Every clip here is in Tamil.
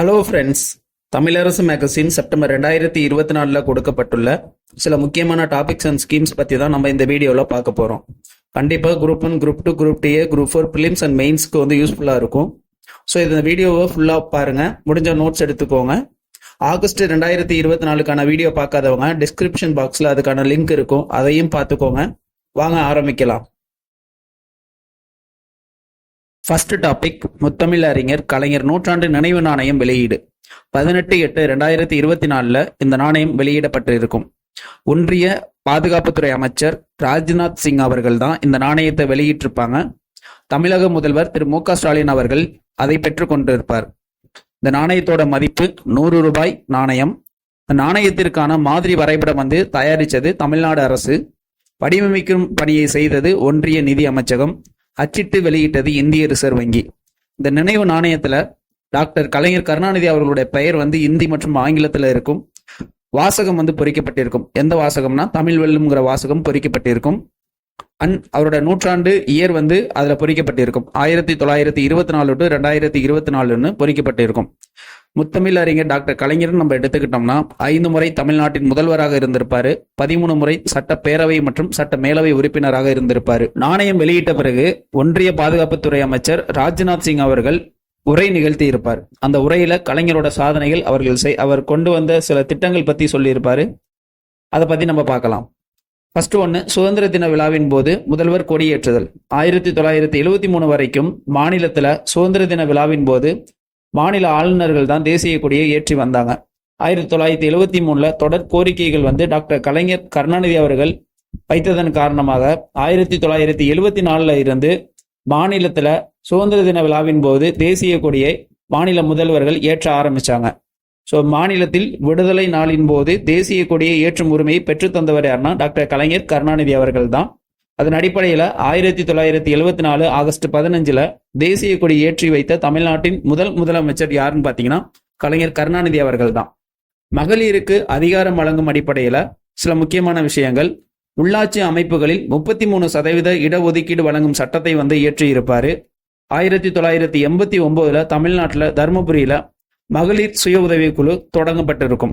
Hello friends, Tamilarasu magazine September 2024 கொடுக்கப்பட்டுள்ள சில முக்கியமான டாபிக்ஸ் அண்ட் ஸ்கீம்ஸ் பற்றி தான் நம்ம இந்த வீடியோவில் பார்க்க போகிறோம். கண்டிப்பாக group 1, group 2, group DA, group 4 prelims and மெயின்ஸ்க்கு வந்து யூஸ்ஃபுல்லாக இருக்கும். ஸோ இந்த வீடியோவை ஃபுல்லாக பாருங்கள், முடிஞ்ச நோட்ஸ் எடுத்துக்கோங்க. ஆகஸ்ட் 2024க்கான வீடியோ பார்க்காதவங்க டிஸ்கிரிப்ஷன் பாக்ஸில் அதுக்கான லிங்க் இருக்கும், அதையும் பார்த்துக்கோங்க. வாங்க ஆரம்பிக்கலாம். ஃபர்ஸ்ட் டாபிக், முத்தமிழ் அறிஞர் கலைஞர் நூற்றாண்டு நினைவு நாணயம் வெளியீடு. 18/8/2024 இந்த நாணயம் வெளியிடப்பட்டு இருக்கும். ஒன்றிய பாதுகாப்புத்துறை அமைச்சர் ராஜ்நாத் சிங் அவர்கள் தான் இந்த நாணயத்தை வெளியிட்டிருப்பாங்க. தமிழக முதல்வர் திரு மு க ஸ்டாலின் அவர்கள் அதை பெற்றுக் கொண்டிருப்பார். இந்த நாணயத்தோட மதிப்பு 100 ரூபாய் நாணயம். இந்த நாணயத்திற்கான மாதிரி வரைபடம் வந்து தயாரித்தது தமிழ்நாடு அரசு. வடிவமைக்கும் பணியை செய்தது ஒன்றிய நிதி அமைச்சகம். அச்சிட்டு வெளியிட்டது இந்திய ரிசர்வ் வங்கி. இந்த நினைவு நாணயத்துல டாக்டர் கலைஞர் கருணாநிதி அவர்களுடைய பெயர் வந்து இந்தி மற்றும் ஆங்கிலத்துல இருக்கும். வாசகம் வந்து பொறிக்கப்பட்டிருக்கும். எந்த வாசகம்னா தமிழ் வெல்லும்ங்கிற வாசகம் பொறிக்கப்பட்டிருக்கும். அவரோட நூற்றாண்டு இயர் வந்து அதுல பொறிக்கப்பட்டிருக்கும். 1924 to 2024 பொறிக்கப்பட்டிருக்கும். முத்தமிழ் அறிஞர் டாக்டர் கலைஞர் நம்ம எடுத்துக்கிட்டோம்னா 5 முறை தமிழ்நாட்டின் முதல்வராக இருந்திருப்பாரு. 13 முறை சட்டப்பேரவை மற்றும் சட்ட மேலவை உறுப்பினராக இருந்திருப்பாரு. நாணயம் வெளியிட்ட பிறகு ஒன்றிய பாதுகாப்புத்துறை அமைச்சர் ராஜ்நாத் சிங் அவர்கள் உரை நிகழ்த்தி இருப்பார். அந்த உரையில கலைஞரோட சாதனைகள், அவர் கொண்டு வந்த சில திட்டங்கள் பத்தி சொல்லியிருப்பாரு. அதை பத்தி நம்ம பார்க்கலாம். ஃபர்ஸ்ட் ஒன்று, சுதந்திர தின விழாவின் போது முதல்வர் கொடியேற்றுதல். 1973 வரைக்கும் மாநிலத்துல சுதந்திர தின விழாவின் போது மாநில ஆளுநர்கள் தான் தேசிய கொடியை ஏற்றி வந்தாங்க. 1973 தொடர் கோரிக்கைகள் வந்து டாக்டர் கலைஞர் கருணாநிதி அவர்கள் வைத்ததன் காரணமாக 1974 இருந்து மாநிலத்துல சுதந்திர தின விழாவின் போது தேசிய கொடியை மாநில முதல்வர்கள் ஏற்ற ஆரம்பிச்சாங்க. ஸோ மாநிலத்தில் விடுதலை நாளின் போது தேசிய கொடியை ஏற்றும் உரிமையை பெற்றுத்தந்தவர் யாருன்னா டாக்டர் கலைஞர் கருணாநிதி அவர்கள் தான். அதன் அடிப்படையில் 1974 ஆகஸ்ட் 15 தேசிய கொடி ஏற்றி வைத்த தமிழ்நாட்டின் முதலமைச்சர் யாருன்னு பார்த்தீங்கன்னா கலைஞர் கருணாநிதி அவர்கள் தான். மகளிருக்கு அதிகாரம் வழங்கும் அடிப்படையில் சில முக்கியமான விஷயங்கள், உள்ளாட்சி அமைப்புகளில் 33% இடஒதுக்கீடு வழங்கும் சட்டத்தை வந்து இயற்றியிருப்பாரு. 1989 தமிழ்நாட்டில் தருமபுரியில மகளிர் சுய உதவி குழு தொடங்கப்பட்டிருக்கும்.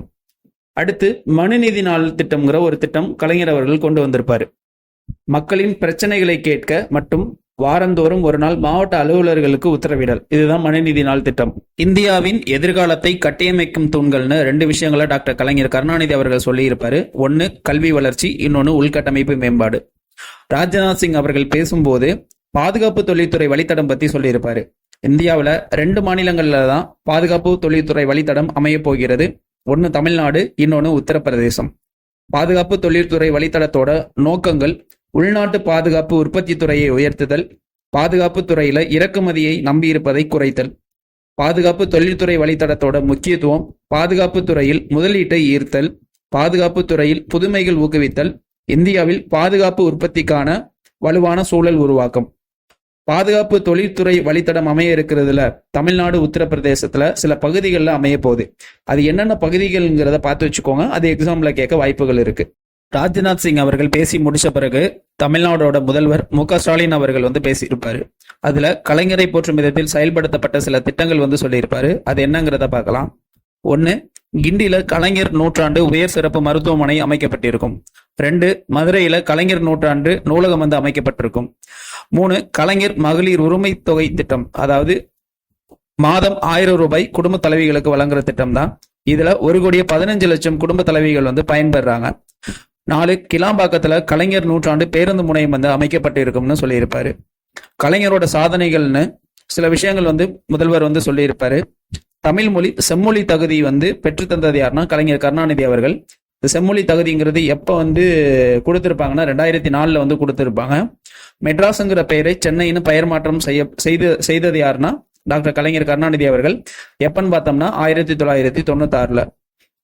அடுத்து மனுநீதி நாள் திட்டம்ங்கிற ஒரு திட்டம் கலைஞர் அவர்கள் கொண்டு வந்திருப்பாரு. மக்களின் பிரச்சனைகளை கேட்க மற்றும் வாரந்தோறும் ஒரு நாள் மாவட்ட அலுவலர்களுக்கு உத்தரவிடல், இதுதான் மனுநீதி நாள் திட்டம். இந்தியாவின் எதிர்காலத்தை கட்டியமைக்கும் தூண்கள்னு 2 விஷயங்களை டாக்டர் கலைஞர் கருணாநிதி அவர்கள் சொல்லியிருப்பாரு. ஒன்னு கல்வி வளர்ச்சி, இன்னொன்னு உள்கட்டமைப்பு மேம்பாடு. ராஜ்நாத் சிங் அவர்கள் பேசும்போது பாதுகாப்பு தொழில்துறை வழித்தடம் பத்தி சொல்லியிருப்பாரு. இந்தியாவில் 2 மாநிலங்கள்ல தான் பாதுகாப்பு தொழில்துறை வழித்தடம் அமைய போகிறது. ஒன்னு தமிழ்நாடு, இன்னொன்னு உத்தரப்பிரதேசம். பாதுகாப்பு தொழில்துறை வழித்தடத்தோட நோக்கங்கள் உள்நாட்டு பாதுகாப்பு உற்பத்தி துறையை உயர்த்துதல், பாதுகாப்பு துறையில இறக்குமதியை நம்பியிருப்பதை குறைத்தல். பாதுகாப்பு தொழில்துறை வழித்தடத்தோட முக்கியத்துவம் பாதுகாப்பு துறையில் முதலீட்டை ஈர்த்தல், பாதுகாப்பு துறையில் புதுமைகள் ஊக்குவித்தல், இந்தியாவில் பாதுகாப்பு உற்பத்திக்கான வலுவான சூழல் உருவாக்கம். பாதுகாப்பு தொழில்துறை வழித்தடம் அமைய இருக்கிறதுல தமிழ்நாடு, உத்தரப்பிரதேசத்துல சில பகுதிகளில் அமைய போகுது. அது என்னென்ன பகுதிகள்ங்கிறத பார்த்து வச்சுக்கோங்க, அது எக்ஸாம்ல கேட்க வாய்ப்புகள் இருக்கு. ராஜ்நாத் சிங் அவர்கள் பேசி முடிச்ச பிறகு தமிழ்நாடோட முதல்வர் மு க ஸ்டாலின் அவர்கள் வந்து பேசியிருப்பாரு. அதுல கலைஞரை போற்றும் விதத்தில் செயல்படுத்தப்பட்ட சில திட்டங்கள் வந்து சொல்லியிருப்பாரு. அது என்னங்கிறத பார்க்கலாம். 1, கிண்டியில கலைஞர் நூற்றாண்டு உயர் சிறப்பு மருத்துவமனை அமைக்கப்பட்டிருக்கும். 2, மதுரையில கலைஞர் நூற்றாண்டு நூலகம் வந்து அமைக்கப்பட்டிருக்கும். 3, கலைஞர் மகளிர் உரிமை தொகை திட்டம், அதாவது மாதம் 1000 ரூபாய் குடும்ப தலைவிகளுக்கு வழங்குற திட்டம் தான். இதுல 1,15,00,000 குடும்ப தலைவிகள் வந்து பயன்பெறாங்க. 4, கிளாம்பாக்கத்துல கலைஞர் நூற்றாண்டு பேருந்து முனையம் வந்து அமைக்கப்பட்டு இருக்கும்னு சொல்லியிருப்பாரு. கலைஞரோட சாதனைகள்னு சில விஷயங்கள் வந்து முதல்வர் வந்து சொல்லியிருப்பாரு. தமிழ் மொழி செம்மொழி தகுதி வந்து பெற்றுத்தந்தது யாருன்னா கலைஞர் கருணாநிதி அவர்கள். இந்த செம்மொழி தகுதிங்கிறது எப்போ வந்து கொடுத்திருப்பாங்கன்னா 2004 வந்து கொடுத்திருப்பாங்க. மெட்ராஸுங்கிற பெயரை சென்னைன்னு பெயர் மாற்றம் செய்தது யாருன்னா டாக்டர் கலைஞர் கருணாநிதி அவர்கள். எப்பன்னு பார்த்தோம்னா 1996.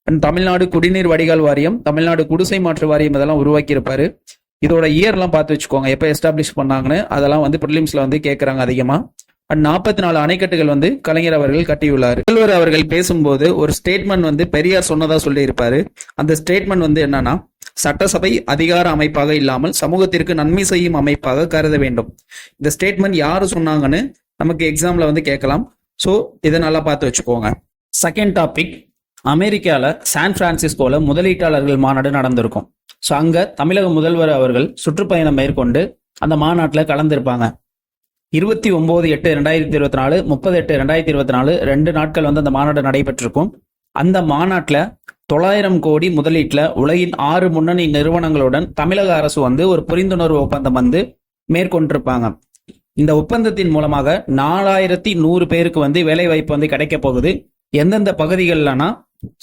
தமிழ்நாடு குடிநீர் வடிகால் வாரியம், தமிழ்நாடு குடிசை மாற்று வாரியம் இதெல்லாம் உருவாக்கி இருப்பாரு. இதோட இயர்லாம் பார்த்து வச்சுக்கோங்க, எப்போ எஸ்டாப்ளிஷ் பண்ணாங்கன்னு. அதெல்லாம் வந்து ப்ரிலிம்ஸ்ல வந்து கேட்கறாங்க அதிகமா. 44 அணைக்கட்டுகள் வந்து கலைஞர் அவர்கள் கட்டியுள்ளார். முதல்வர் அவர்கள் பேசும்போது ஒரு ஸ்டேட்மெண்ட் வந்து பெரியார் சொன்னதா சொல்லி இருப்பாரு. அந்த ஸ்டேட்மெண்ட் வந்து என்னன்னா, சட்டசபை அதிகார அமைப்பாக இல்லாமல் சமூகத்திற்கு நன்மை செய்யும் அமைப்பாக கருத வேண்டும். இந்த ஸ்டேட்மெண்ட் யாரு சொன்னாங்கன்னு நமக்கு எக்ஸாம்ல வந்து கேட்கலாம். ஸோ இதை நல்லா பார்த்து வச்சுக்கோங்க. செகண்ட் டாபிக், அமெரிக்கால சான் பிரான்சிஸ்கோல முதலீட்டாளர்கள் மாநாடு நடந்திருக்கும். ஸோ அங்க தமிழக முதல்வர் அவர்கள் சுற்றுப்பயணம் மேற்கொண்டு அந்த மாநாட்டில் கலந்திருப்பாங்க. 29/8/2024 30/8/2024 2 நாட்கள் வந்து அந்த மாநாடு நடைபெற்றிருக்கும். அந்த மாநாட்டில் 900 கோடி முதலீட்டில் உலகின் 6 முன்னணி நிறுவனங்களுடன் தமிழக அரசு வந்து ஒரு புரிந்துணர்வு ஒப்பந்தம் வந்து மேற்கொண்டிருப்பாங்க. இந்த ஒப்பந்தத்தின் மூலமாக 4100 பேருக்கு வந்து வேலை வாய்ப்பு வந்து கிடைக்க போகுது. எந்தெந்த பகுதிகள்லனா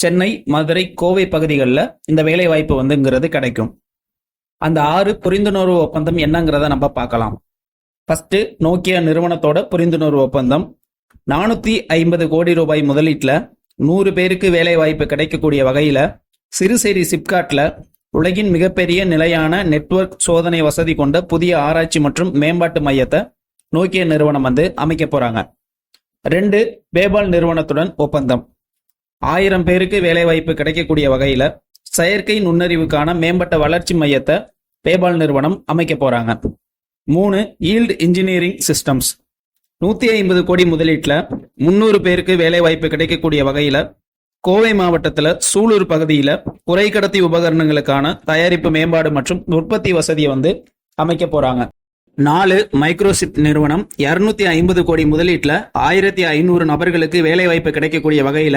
சென்னை, மதுரை, கோவை பகுதிகளில் இந்த வேலை வாய்ப்பு வந்துங்கிறது கிடைக்கும். அந்த 6 புரிந்துணர்வு ஒப்பந்தம் என்னங்கிறத நம்ம பார்க்கலாம். ஃபர்ஸ்ட், நோக்கியா நிறுவனத்தோட புரிந்துணர்வு ஒப்பந்தம். 450 கோடி ரூபாய் முதலீட்டில் 100 பேருக்கு வேலை வாய்ப்பு கிடைக்கக்கூடிய வகையில சிறுசேரி சிப்காட்ல உலகின் மிகப்பெரிய நிலையான நெட்வொர்க் சோதனை வசதி கொண்ட புதிய ஆராய்ச்சி மற்றும் மேம்பாட்டு மையத்தை நோக்கியா நிறுவனம் வந்து அமைக்க போறாங்க. 2, பேபால் நிறுவனத்துடன் ஒப்பந்தம். 1000 பேருக்கு வேலை வாய்ப்பு கிடைக்கக்கூடிய வகையில செயற்கை நுண்ணறிவுக்கான மேம்பட்ட வளர்ச்சி மையத்தை பேபால் நிறுவனம் அமைக்க போறாங்க. 3, ஈல்ட் இன்ஜினியரிங் சிஸ்டம்ஸ். 150 கோடி முதலீட்டில் 300 பேருக்கு வேலை வாய்ப்பு கிடைக்கக்கூடிய வகையில கோவை மாவட்டத்தில் சூலூர் பகுதியில் குறைக்கடத்தி உபகரணங்களுக்கான தயாரிப்பு மேம்பாடு மற்றும் உற்பத்தி வசதியை வந்து அமைக்க போறாங்க. 4, மைக்ரோசிப் நிறுவனம். 250 கோடி முதலீட்டில் 1500 நபர்களுக்கு வேலை வாய்ப்பு கிடைக்கக்கூடிய வகையில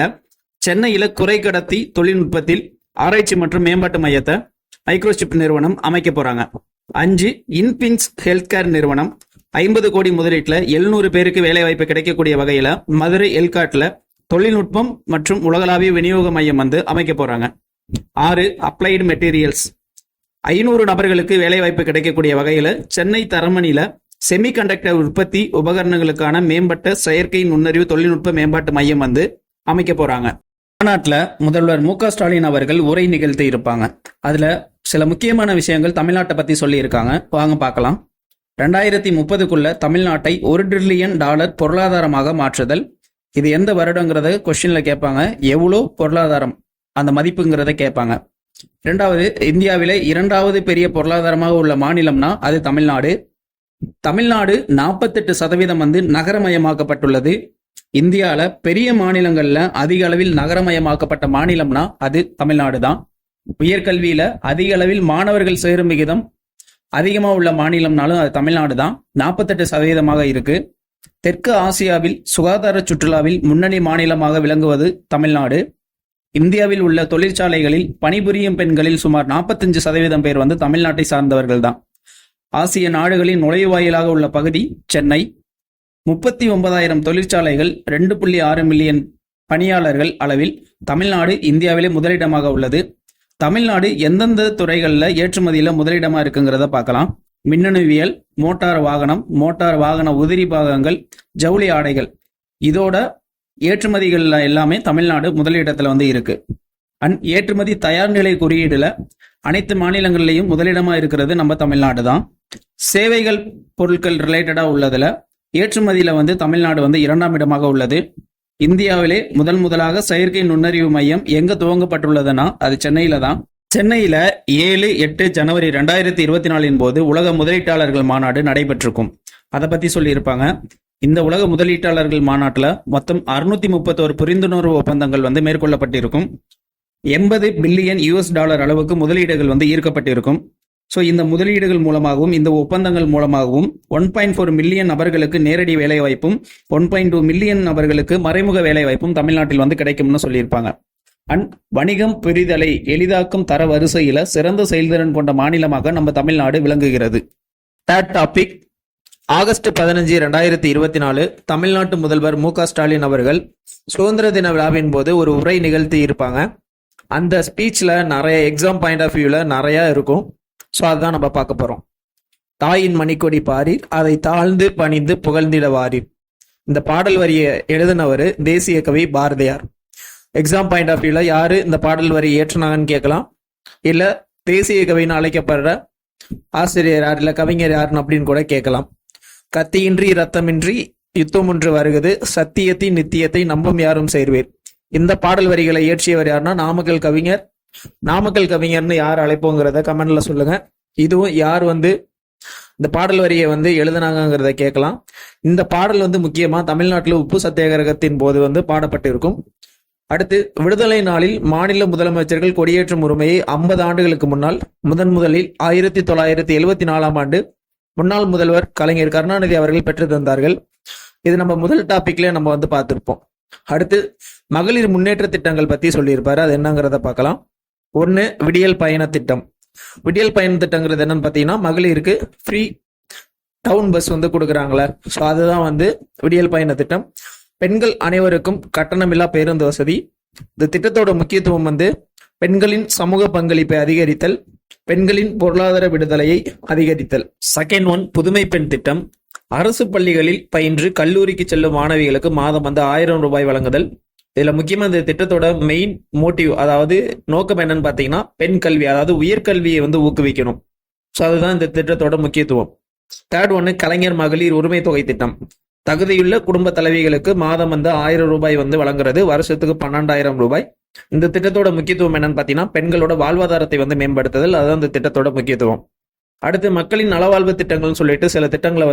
சென்னையில் குறைக்கடத்தி தொழில்நுட்பத்தில் ஆராய்ச்சி மற்றும் மேம்பாட்டு மையத்தை மைக்ரோசிப் நிறுவனம் அமைக்க போறாங்க. 5, இன்பின்ஸ் ஹெல்த் கேர் நிறுவனம். 50 கோடி முதலீட்டில் 700 பேருக்கு வேலை வாய்ப்பு கிடைக்கக்கூடிய வகையில மதுரை எல்காட்ல தொழில்நுட்பம் மற்றும் உலகளாவிய விநியோக மையம் வந்து அமைக்க போறாங்க. 6, அப்ளைடு மெட்டீரியல்ஸ். 500 நபர்களுக்கு வேலை வாய்ப்பு கிடைக்கக்கூடிய வகையில சென்னை தரமணியில செமிகண்டக்டர் உற்பத்தி உபகரணங்களுக்கான மேம்பட்ட செயற்கை நுண்ணறிவு தொழில்நுட்ப மேம்பாட்டு மையம் வந்து அமைக்க போறாங்க. மாநாட்டில் முதல்வர் மு.க. ஸ்டாலின் அவர்கள் உரை நிகழ்த்தி இருப்பாங்க. அதுல சில முக்கியமான விஷயங்கள் தமிழ்நாட்டை பத்தி சொல்லி இருக்காங்க. வாங்க பார்க்கலாம். 2030க்குள்ள தமிழ்நாட்டை $1 டிரில்லியன் பொருளாதாரமாக மாற்றுதல். இது எந்த வருடங்கிறத கொஸ்டின்ல கேட்பாங்க. எவ்வளோ பொருளாதாரம் அந்த மதிப்புங்கிறத கேட்பாங்க. 2வது, இந்தியாவிலே 2வது பெரிய பொருளாதாரமாக உள்ள மாநிலம்னா அது தமிழ்நாடு. தமிழ்நாடு 48% வந்து நகரமயமாக்கப்பட்டுள்ளது. இந்தியால பெரிய மாநிலங்கள்ல அதிக அளவில் நகரமயமாக்கப்பட்ட மாநிலம்னா அது தமிழ்நாடு தான். உயர்கல்வியில அதிக அளவில் மாணவர்கள் சேரும் விகிதம் அதிகமா உள்ள மாநிலம்னாலும் அது தமிழ்நாடு தான். 48% இருக்கு. தெற்கு ஆசியாவில் சுகாதார சுற்றுலாவில் முன்னணி மாநிலமாக விளங்குவது தமிழ்நாடு. இந்தியாவில் உள்ள தொழிற்சாலைகளில் பணிபுரியும் பெண்களில் சுமார் 45% பேர் வந்து தமிழ்நாட்டை சார்ந்தவர்கள் தான். ஆசிய நாடுகளின் நுழைவாயிலாக உள்ள பகுதி சென்னை. 39,000 தொழிற்சாலைகள், 2.6 மில்லியன் பணியாளர்கள் அளவில் தமிழ்நாடு இந்தியாவிலே முதலிடமாக உள்ளது. தமிழ்நாடு எந்தெந்த துறைகளில் ஏற்றுமதியில முதலிடமா இருக்குங்கிறத பார்க்கலாம். மின்னணுவியல், மோட்டார் வாகனம், மோட்டார் வாகன உதிரி பாகங்கள், ஜவுளி ஆடைகள், இதோட ஏற்றுமதிகள்ல எல்லாமே தமிழ்நாடு முதலிடத்துல வந்து இருக்கு. ஏற்றுமதி தயார் நிலை குறியீடுல அனைத்து மாநிலங்கள்லையும் முதலிடமா இருக்கிறது நம்ம தமிழ்நாடு தான். சேவைகள் பொருட்கள் ரிலேட்டடா உள்ளதுல ஏற்றுமதியில வந்து தமிழ்நாடு வந்து 2ஆம் இடமாக உள்ளது. இந்தியாவிலே முதலாக செயற்கை நுண்ணறிவு மையம் எங்க துவங்கப்பட்டுள்ளதுன்னா அது சென்னையில தான். சென்னையில 7-8 ஜனவரி 2024 போது உலக முதலீட்டாளர்கள் மாநாடு நடைபெற்றிருக்கும். அதை பத்தி சொல்லியிருப்பாங்க. இந்த உலக முதலீட்டாளர்கள் மாநாட்டில் மொத்தம் 631 புரிந்துணர்வு ஒப்பந்தங்கள் வந்து மேற்கொள்ளப்பட்டிருக்கும். $80 பில்லியன் அளவுக்கு முதலீடுகள் வந்து ஈர்க்கப்பட்டிருக்கும். ஸோ இந்த முதலீடுகள் மூலமாகவும் இந்த ஒப்பந்தங்கள் மூலமாகவும் 1.4 மில்லியன் நபர்களுக்கு நேரடி வேலை வாய்ப்பும் 1.2 மில்லியன் நபர்களுக்கு மறைமுக வேலை வாய்ப்பும் தமிழ்நாட்டில் வந்து கிடைக்கும்னு சொல்லியிருப்பாங்க. வணிகம் பெரிதலை எளிதாக்கும் தர வரிசையில சிறந்த செயல்திறன் கொண்ட மாநிலமாக நம்ம தமிழ்நாடு விளங்குகிறது. தேர்ட் டாபிக், ஆகஸ்ட் 15, 2024 தமிழ்நாட்டு முதல்வர் மு.க. ஸ்டாலின் அவர்கள் சுதந்திர தின விழாவின் போது ஒரு உரை நிகழ்த்தி இருப்பாங்க. அந்த ஸ்பீச்ல நிறைய எக்ஸாம் பாயிண்ட் ஆஃப் வியூல நிறைய இருக்கும். ஸோ அதுதான் நம்ம பார்க்க போறோம். தாயின் மணிக்கொடி பாரீர், அதை தாழ்ந்து பணிந்து புகழ்ந்திட வாரீர். இந்த பாடல் வரியை எழுதினவர் தேசிய கவி பாரதியார். எக்ஸாம் பாயிண்ட் ஆஃப் வியூல யாரு இந்த பாடல் வரி ஏற்றினாங்கன்னு கேட்கலாம். இல்ல தேசிய கவின்னு அழைக்கப்படுற ஆசிரியர் யார், இல்ல கவிஞர் யாருன்னு அப்படின்னு கூட கேட்கலாம். கத்தியின்றி ரத்தமின்றி யுத்தம் ஒன்று வருகிறது, சத்தியத்தின் நித்தியத்தை நம்பும் யாரும் சேர்வீர். இந்த பாடல் வரிகளை இயற்றியவர் யாருன்னா நாமக்கல் கவிஞர். நாமக்கல் கவிஞர்னு யார் அழைப்போங்கிறத கமெண்ட்ல சொல்லுங்க. இதுவும் யார் வந்து இந்த பாடல் வரியை வந்து எழுதினாங்கிறத கேட்கலாம். இந்த பாடல் வந்து முக்கியமா தமிழ்நாட்டில் உப்பு சத்தியாகிரகத்தின் போது வந்து பாடப்பட்டிருக்கும். அடுத்து விடுதலை நாளில் மாநில முதலமைச்சர்கள் கொடியேற்றும் உரிமையை 50 ஆண்டுகளுக்கு முன்னால் முதலில் 1974ஆம் ஆண்டு முன்னாள் முதல்வர் கலைஞர் கருணாநிதி அவர்கள் பெற்று தந்தார்கள். இது நம்ம முதல் டாபிக்ல நம்ம பார்த்திருப்போம். அடுத்து மகளிர் முன்னேற்ற திட்டங்கள் பத்தி சொல்லியிருப்பாரு. அது என்னங்கிறத பார்க்கலாம். 1 விடியல் பயண திட்டம். விடியல் பயண திட்டங்கிறது என்னன்னு பார்த்தீங்கன்னா, மகளிருக்கு ஃப்ரீ டவுன் பஸ் கொடுக்குறாங்களே, ஸோ அதுதான் விடியல் பயண திட்டம். பெண்கள் அனைவருக்கும் கட்டணமில்லா பேருந்து வசதி. இந்த திட்டத்தோட முக்கியத்துவம் பெண்களின் சமூக பங்களிப்பை அதிகரித்தல், பெண்களின் பொருளாதார விடுதலையை அதிகரித்தல். செகண்ட் ஒன் புதுமை பெண் திட்டம். அரசு பள்ளிகளில் பயின்று கல்லூரிக்கு செல்லும் மாணவிகளுக்கு மாதம் 1000 ரூபாய் வழங்குதல். இதுல முக்கியமா இந்த திட்டத்தோட மெயின் மோட்டிவ், அதாவது நோக்கம் என்னன்னு பாத்தீங்கன்னா, பெண் கல்வி, அதாவது உயர்கல்வியை ஊக்குவிக்கணும். ஸோ அதுதான் இந்த திட்டத்தோட முக்கியத்துவம். தேர்ட் ஒன்னு கலைஞர் மகளிர் உரிமை தொகை திட்டம். தகுதியுள்ள குடும்ப தலைவிகளுக்கு மாதம் 1000 ரூபாய் வழங்குறது, வருஷத்துக்கு 12,000 ரூபாய். இந்த திட்டத்தோட முக்கியத்துவம் என்னன்னு பாத்தீங்கன்னா, பெண்களோட வாழ்வாதாரத்தை மேம்படுத்துதல். அதுதான் இந்த திட்டத்தோட முக்கியத்துவம். அடுத்து மக்களின் நலவாழ்வு திட்டங்கள்னு சொல்லிட்டு சில திட்டங்களை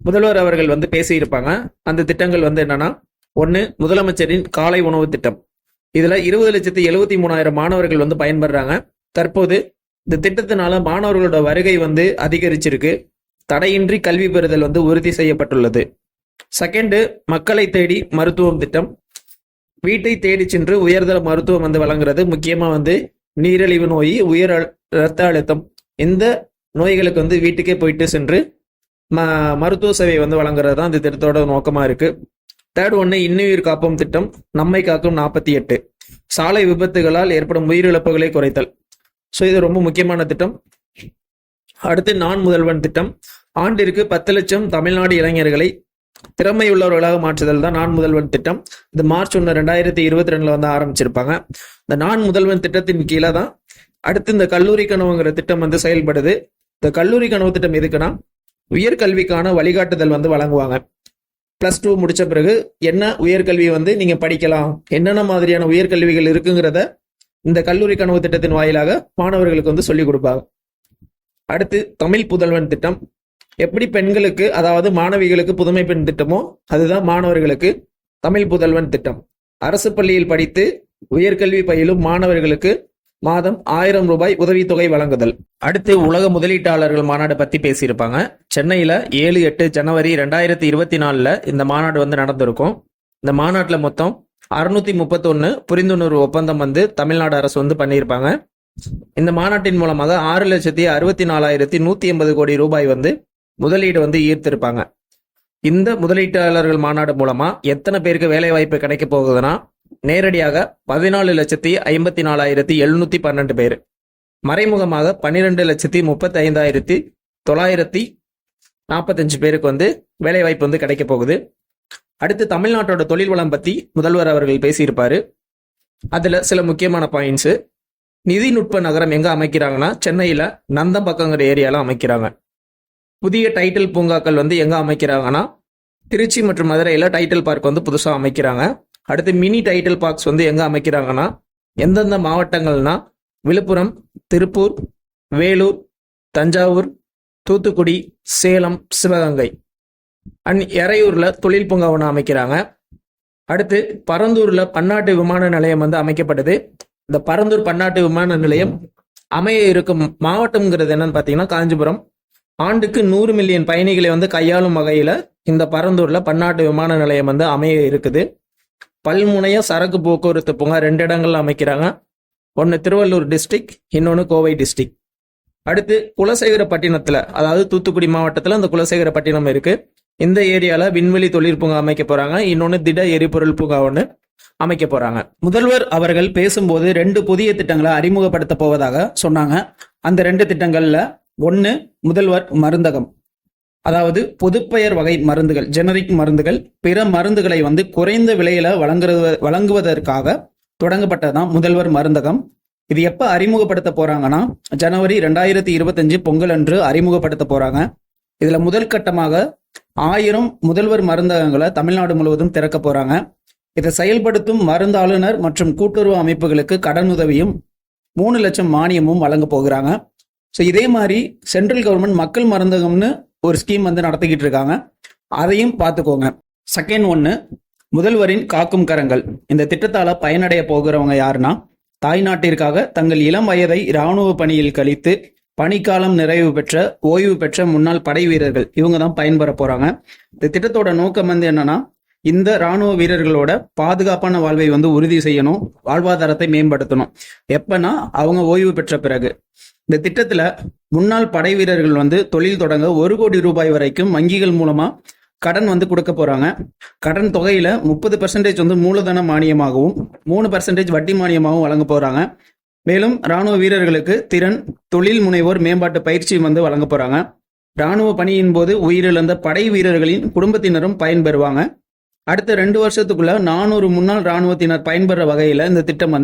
முதல்வர் அவர்கள் பேசியிருப்பாங்க. அந்த திட்டங்கள் என்னன்னா, 1 முதலமைச்சரின் காலை உணவு திட்டம். இதுல 20,73,000 மாணவர்கள் பயன்படுறாங்க. தற்போது இந்த திட்டத்தினால மாணவர்களோட வருகை அதிகரிச்சிருக்கு. தடையின்றி கல்வி பெறுதல் உறுதி செய்யப்பட்டுள்ளது. செகண்ட் மக்களை தேடி மருத்துவம் திட்டம். வீட்டை தேடி சென்று உயர்தர மருத்துவம் வழங்குறது. முக்கியமா நீரிழிவு நோய், உயர் இரத்த அழுத்தம், இந்த நோய்களுக்கு வீட்டுக்கே போயிட்டு சென்று மருத்துவ சேவை வழங்குறது தான் இந்த திட்டத்தோட நோக்கமா இருக்கு. தேர்ட் ஒன்னு இன்னுயிர் காப்போம் திட்டம். நம்மை காக்கும் 48. சாலை விபத்துகளால் ஏற்படும் உயிரிழப்புகளை குறைத்தல். ஸோ இது ரொம்ப முக்கியமான திட்டம். அடுத்து நான் முதல்வன் திட்டம். ஆண்டிற்கு 10 லட்சம் தமிழ்நாடு இளைஞர்களை திறமையுள்ளவர்களாக மாற்றுதல் தான் நான் முதல்வன் திட்டம். இது மார்ச் 1, 2022 ஆரம்பிச்சிருப்பாங்க. இந்த நான் முதல்வன் திட்டத்தின் கீழே தான் அடுத்து இந்த கல்லூரி கனவுங்கிற திட்டம் செயல்படுது. இந்த கல்லூரி கனவு திட்டம் எதுக்குன்னா, உயர்கல்விக்கான வழிகாட்டுதல் வழங்குவாங்க. +2 முடிச்ச பிறகு என்ன உயர்கல்வி நீங்க படிக்கலாம், என்னென்ன மாதிரியான உயர்கல்விகள் இருக்குங்கிறத இந்த கல்லூரி கனவு திட்டத்தின் வாயிலாக மாணவர்களுக்கு சொல்லிக் கொடுப்பாங்க. அடுத்து தமிழ் புதல்வன் திட்டம். எப்படி பெண்களுக்கு, அதாவது மாணவிகளுக்கு புதுமை பெண் திட்டமோ, அதுதான் மாணவர்களுக்கு தமிழ் புதல்வன் திட்டம். அரசு பள்ளியில் படித்து உயர்கல்வி பயிலும் மாணவர்களுக்கு மாதம் 1000 ரூபாய் உதவித்தொகை வழங்குதல். அடுத்து உலக முதலீட்டாளர்கள் மாநாடு பத்தி பேசியிருப்பாங்க. சென்னையில 7-8 ஜனவரி 2024 இந்த மாநாடு நடந்திருக்கும். இந்த மாநாட்டில் மொத்தம் 631 புரிந்துணர்வு ஒப்பந்தம் தமிழ்நாடு அரசு பண்ணியிருப்பாங்க. இந்த மாநாட்டின் மூலமாக 6,64,180 கோடி ரூபாய் முதலீடு ஈர்த்திருப்பாங்க. இந்த முதலீட்டாளர்கள் மாநாடு மூலமா எத்தனை பேருக்கு வேலை வாய்ப்பு கிடைக்க போகுதுன்னா, நேரடியாக 14,54,712 பேர், மறைமுகமாக 12,35,945 பேருக்கு வேலை வாய்ப்பு கிடைக்க போகுது. அடுத்து தமிழ்நாட்டோட தொழில் வளம் பத்தி முதல்வர் அவர்கள் பேசியிருப்பாரு. அதுல சில முக்கியமான பாயிண்ட்ஸ். நிதிநுட்ப நகரம் எங்க அமைக்கிறாங்கன்னா, சென்னையில நந்தம்பக்கங்கிற ஏரியால அமைக்கிறாங்க. புதிய டைட்டில் பூங்காக்கள் எங்க அமைக்கிறாங்கன்னா, திருச்சி மற்றும் மதுரையில டைட்டில் பார்க் புதுசா அமைக்கிறாங்க. அடுத்து மினி டைட்டில் பார்க்ஸ் எங்க அமைக்கிறாங்கன்னா, எந்தெந்த மாவட்டங்கள்னா, விழுப்புரம், திருப்பூர், வேலூர், தஞ்சாவூர், தூத்துக்குடி, சேலம், சிவகங்கை அண்ட் எறையூர்ல தொழில் பூங்கா ஒன்று அமைக்கிறாங்க. அடுத்து பரந்தூர்ல பன்னாட்டு விமான நிலையம் அமைக்கப்படுது. இந்த பரந்தூர் பன்னாட்டு விமான நிலையம் அமைய இருக்கும் மாவட்டம்ங்கிறது என்னன்னு பார்த்தீங்கன்னா, காஞ்சிபுரம். ஆண்டுக்கு 100 மில்லியன் பயணிகளை கையாளும் வகையில இந்த பரந்தூர்ல பன்னாட்டு விமான நிலையம் அமைய இருக்குது. பல்முனைய சரக்கு போக்குவரத்து பூங்கா 2 இடங்கள்ல அமைக்கிறாங்க. ஒன்னு திருவள்ளூர் டிஸ்ட்ரிக்ட், இன்னொன்னு கோவை டிஸ்ட்ரிக்ட். அடுத்து குலசேகரப்பட்டினத்துல, அதாவது தூத்துக்குடி மாவட்டத்துல இந்த குலசேகரப்பட்டினம் இருக்கு. இந்த ஏரியால விண்வெளி தொழிற்பூங்கா அமைக்க போறாங்க. இன்னொன்னு திட எரிபொருள் பூங்கா ஒன்று அமைக்க போறாங்க. முதல்வர் அவர்கள் பேசும்போது 2 புதிய திட்டங்களை அறிமுகப்படுத்த போவதாக சொன்னாங்க. அந்த 2 திட்டங்கள்ல 1 முதல்வர் மருந்தகம், அதாவது பொதுப்பெயர் வகை மருந்துகள், ஜெனரிக் மருந்துகள், பிற மருந்துகளை குறைந்த விலையில வழங்குவதற்காக தொடங்கப்பட்டதான் முதல்வர் மருந்தகம். இது எப்ப அறிமுகப்படுத்த போறாங்கன்னா, ஜனவரி 2025 பொங்கல் அன்று அறிமுகப்படுத்த போறாங்க. இதுல முதல் கட்டமாக 1000 முதல்வர் மருந்தகங்களை தமிழ்நாடு முழுவதும் திறக்க போறாங்க. இதை செயல்படுத்தும் மருந்தாளுநர் மற்றும் கூட்டுறவு அமைப்புகளுக்கு கடனுதவியும் 3 லட்சம் மானியமும் வழங்க போகிறாங்க. ஸோ இதே மாதிரி சென்ட்ரல் கவர்மெண்ட் மக்கள் மருந்தகம்னு ஒரு ஸ்கீம் நடத்திக்கிட்டு இருக்காங்க. அதையும் பார்த்துக்கோங்க. செகண்ட் ஒன்று முதல்வரின் காக்கும் கரங்கள். இந்த திட்டத்தால பயனடைய போகிறவங்க யாருன்னா, தாய்நாட்டிற்காக தங்கள் இளம் வயதை இராணுவ பணியில் கழித்து பணிக்காலம் நிறைவு பெற்ற ஓய்வு பெற்ற முன்னாள் படை வீரர்கள். இவங்க தான் பயன்பெற போறாங்க. இந்த திட்டத்தோட நோக்கம் என்னன்னா, இந்த ராணுவ வீரர்களோட பாதுகாப்பான வாழ்வை உறுதி செய்யணும், வாழ்வாதாரத்தை மேம்படுத்தணும். எப்பன்னா அவங்க ஓய்வு பெற்ற பிறகு. இந்த திட்டத்துல முன்னாள் படை வீரர்கள் தொழில் தொடங்க 1 கோடி ரூபாய் வரைக்கும் வங்கிகள் மூலமா கடன் கொடுக்க போறாங்க. கடன் தொகையில 30% மூலதன மானியமாகவும் 3% வட்டி மானியமாகவும் வழங்க போறாங்க. மேலும் ராணுவ வீரர்களுக்கு திறன் தொழில் முனைவோர் மேம்பாட்டு பயிற்சி வழங்க போறாங்க. ராணுவ பணியின் போது உயிரிழந்த படை வீரர்களின் குடும்பத்தினரும் பயன்பெறுவாங்க. அடுத்த 2 வருஷத்துக்குள்ள 400 முன்னாள் ராணுவத்தினர் பயன்பெற வகையில இந்த திட்டம்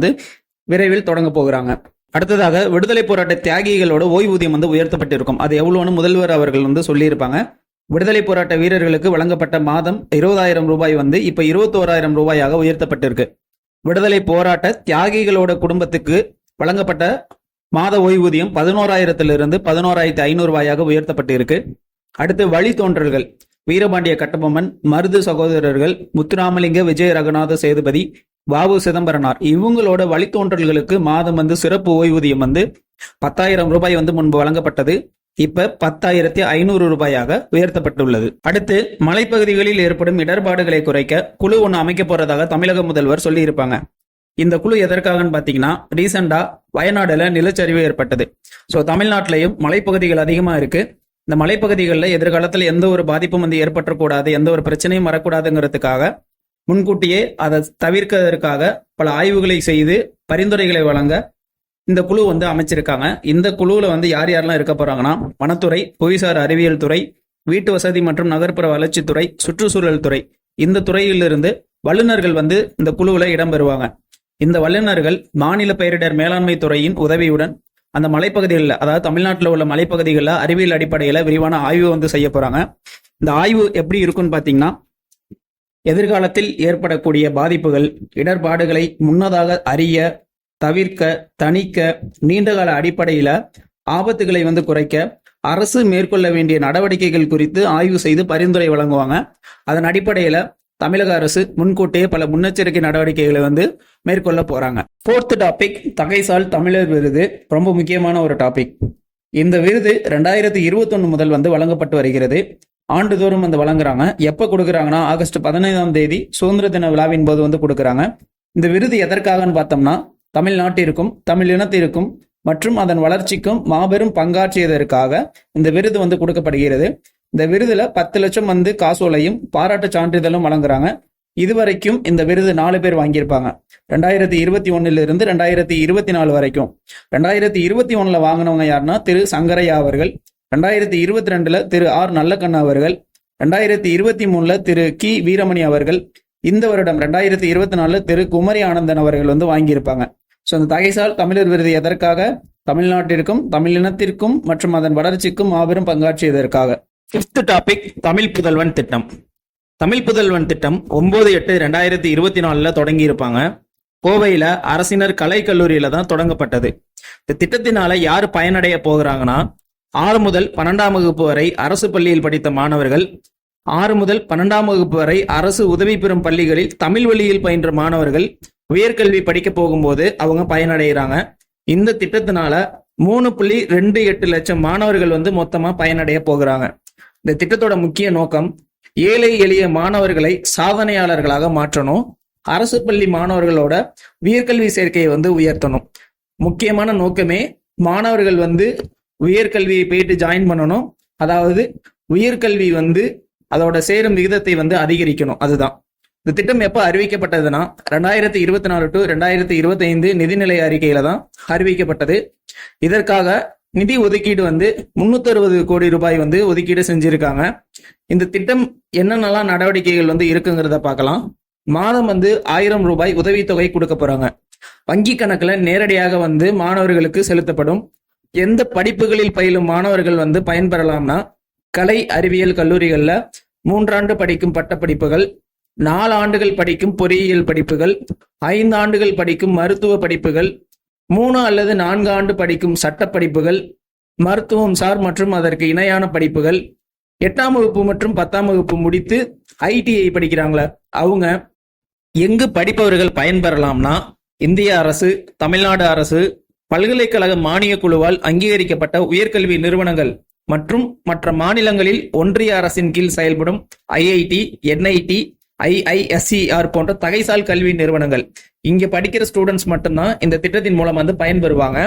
விரைவில் தொடங்க போகிறாங்க. அடுத்ததாக விடுதலை போராட்ட தியாகிகளோட ஓய்வூதியம் உயர்த்தப்பட்டிருக்கும். அது எவ்வளவுன்னு முதல்வர் அவர்கள் சொல்லியிருப்பாங்க. விடுதலை போராட்ட வீரர்களுக்கு வழங்கப்பட்ட மாதம் 20,000 ரூபாய் இப்ப 21,000 ரூபாயாக உயர்த்தப்பட்டிருக்கு. விடுதலை போராட்ட தியாகிகளோட குடும்பத்துக்கு வழங்கப்பட்ட மாத ஓய்வூதியம் 11,000 11,500 ரூபாயாக உயர்த்தப்பட்டிருக்கு. அடுத்து வழித்தோன்றல்கள். வீரபாண்டிய கட்டபொம்மன், மருது சகோதரர்கள், முத்துராமலிங்க, விஜய ரகுநாத சேதுபதி, வாவு சிதம்பரனார் இவங்களோட வழித்தோன்றல்களுக்கு மாதம் சிறப்பு ஓய்வூதியம் 10,000 ரூபாய் முன்பு வழங்கப்பட்டது. இப்ப 10,500 ரூபாயாக உயர்த்தப்பட்டுள்ளது. அடுத்து மலைப்பகுதிகளில் ஏற்படும் இடர்பாடுகளை குறைக்க குழு ஒன்று அமைக்க போறதாக தமிழக முதல்வர் சொல்லி இருப்பாங்க. இந்த குழு எதற்காகன்னு பாத்தீங்கன்னா, ரீசெண்டா வயநாடுல நிலச்சரிவு ஏற்பட்டது. ஸோ தமிழ்நாட்டிலையும் மலைப்பகுதிகள் அதிகமா இருக்கு. இந்த மலைப்பகுதிகளில் எதிர்காலத்தில் எந்த ஒரு பாதிப்பும் ஏற்பட்டக்கூடாது, எந்த ஒரு பிரச்சனையும் வரக்கூடாதுங்கிறதுக்காக முன்கூட்டியே அதை தவிர்க்கிறதுக்காக பல ஆய்வுகளை செய்து பரிந்துரைகளை வழங்க இந்த குழு அமைச்சிருக்காங்க. இந்த குழுவில் யார் யாரெல்லாம் இருக்க போறாங்கன்னா, வனத்துறை, புவிசார் அறிவியல் துறை, வீட்டு வசதி மற்றும் நகர்ப்புற வளர்ச்சித்துறை, சுற்றுச்சூழல் துறை, இந்த துறையிலிருந்து வல்லுநர்கள் இந்த குழுவில் இடம்பெறுவாங்க. இந்த வல்லுநர்கள் மாநில பேரிடர் மேலாண்மை துறையின் உதவியுடன் அந்த மலைப்பகுதிகளில், அதாவது தமிழ்நாட்டில் உள்ள மலைப்பகுதிகளில் அறிவியல் அடிப்படையில் விரிவான ஆய்வு செய்ய போறாங்க. இந்த ஆய்வு எப்படி இருக்குன்னு பாத்தீங்கன்னா, எதிர்காலத்தில் ஏற்படக்கூடிய பாதிப்புகள், இடர்பாடுகளை முன்னதாக அறிய, தவிர்க்க, தணிக்க, நீண்டகால அடிப்படையில ஆபத்துகளை குறைக்க அரசு மேற்கொள்ள வேண்டிய நடவடிக்கைகள் குறித்து ஆய்வு செய்து பரிந்துரை வழங்குவாங்க. அதன் அடிப்படையில தமிழக அரசு முன்கூட்டியே பல முன்னெச்சரிக்கை நடவடிக்கைகளை மேற்கொள்ள போறாங்க. 4th டாபிக், தகைசால் தமிழர் விருது. ரொம்ப முக்கியமான ஒரு டாபிக். இந்த விருது 2021 முதல் வழங்கப்பட்டு வருகிறது. ஆண்டுதோறும் வழங்குறாங்க. எப்ப கொடுக்குறாங்கன்னா, ஆகஸ்ட் 15ஆம் தேதி சுதந்திர தின விழாவின் போது கொடுக்குறாங்க. இந்த விருது எதற்காகன்னு பார்த்தோம்னா, தமிழ்நாட்டிற்கும் தமிழ் இனத்திற்கும் மற்றும் அதன் வளர்ச்சிக்கும் மாபெரும் பங்காற்றியதற்காக இந்த விருது கொடுக்கப்படுகிறது. இந்த விருதுல 10 லட்சம் காசோலையும் பாராட்டு சான்றிதழும் வழங்குறாங்க. இதுவரைக்கும் இந்த விருது 4 பேர் வாங்கியிருப்பாங்க. 2021 இருந்து 2024 வரைக்கும். 2021 வாங்கினவங்க யாருன்னா திரு சங்கரையா அவர்கள், 2022 திரு ஆர் நல்லக்கண்ணா அவர்கள், 2023 திரு கி வீரமணி அவர்கள், இந்த வருடம் 2024 திரு குமரி ஆனந்தன் அவர்கள் வாங்கியிருப்பாங்க. ஸோ இந்த தகைசால் தமிழர் விருது எதற்காக? தமிழ்நாட்டிற்கும் தமிழ் இனத்திற்கும் மற்றும் அதன் வளர்ச்சிக்கும் மாபெரும் பங்காற்றியதற்காக. 5th டாபிக், தமிழ் புதல்வன் திட்டம். தமிழ் புதல்வன் திட்டம் 9/8/2024 தொடங்கி இருப்பாங்க. கோவையில அரசினர் கலை கல்லூரியில தான் தொடங்கப்பட்டது. இந்த திட்டத்தினால யார் பயனடைய போகிறாங்கன்னா, 6 முதல் 12ஆம் வகுப்பு வரை அரசு பள்ளியில் படித்த மாணவர்கள், 6 முதல் 12ஆம் வகுப்பு வரை அரசு உதவி பெறும் பள்ளிகளில் தமிழ் வழியில் பயின்ற மாணவர்கள் உயர்கல்வி படிக்க போகும்போது அவங்க பயனடைகிறாங்க. இந்த திட்டத்தினால 3.28 லட்சம் மாணவர்கள் மொத்தமா பயனடைய போகிறாங்க. இந்த திட்டத்தோட முக்கிய நோக்கம், ஏழை எளிய மாணவர்களை சாதனையாளர்களாக மாற்றணும், அரசு பள்ளி மாணவர்களோட உயர்கல்வி சேர்க்கையை உயர்த்தணும். முக்கியமான நோக்கமே மாணவர்கள் உயர்கல்வியை போயிட்டு ஜாயின் பண்ணணும். அதாவது உயர்கல்வி அதோட சேரும் விகிதத்தை அதிகரிக்கணும். அதுதான் இந்த திட்டம். எப்ப அறிவிக்கப்பட்டதுன்னா, 2024 to 2025 நிதிநிலை அறிக்கையில தான் அறிவிக்கப்பட்டது. இதற்காக நிதி ஒதுக்கீடு 360 கோடி ரூபாய் ஒதுக்கீடு செஞ்சிருக்காங்க. இந்த திட்டம் என்னென்னலாம் நடவடிக்கைகள் இருக்குங்கிறத பார்க்கலாம். மாதம் 1000 ரூபாய் உதவித்தொகை கொடுக்க போறாங்க. வங்கி கணக்குல நேரடியாக மாணவர்களுக்கு செலுத்தப்படும். எந்த படிப்புகளில் பயிலும் மாணவர்கள் பயன்பெறலாம்னா, கலை அறிவியல் கல்லூரிகள்ல 3 ஆண்டு படிக்கும் பட்டப்படிப்புகள், 4 ஆண்டுகள் படிக்கும் பொறியியல் படிப்புகள், 5 ஆண்டுகள் படிக்கும் மருத்துவ படிப்புகள், 3 அல்லது 4 ஆண்டு படிக்கும் சட்ட படிப்புகள், மருத்துவம் சார் மற்றும் அதற்கு இணையான படிப்புகள், 8ஆம் வகுப்பு மற்றும் 10ஆம் வகுப்பு முடித்து ITI படிக்கிறாங்களா அவங்க எங்கு படிப்பவர்கள் பயன்பெறலாம்னா இந்திய அரசு, தமிழ்நாடு அரசு, பல்கலைக்கழக மானிய குழுவால் அங்கீகரிக்கப்பட்ட உயர்கல்வி நிறுவனங்கள் மற்றும் மற்ற மாநிலங்களில் ஒன்றிய அரசின் கீழ் செயல்படும் ஐஐடி, என்ஐடி, IISER போன்ற தகைசால் கல்வி நிறுவனங்கள். இங்க படிக்கிற ஸ்டூடெண்ட்ஸ் மட்டும்தான் இந்த திட்டத்தின் மூலம் வந்து பயன்பெறுவாங்க.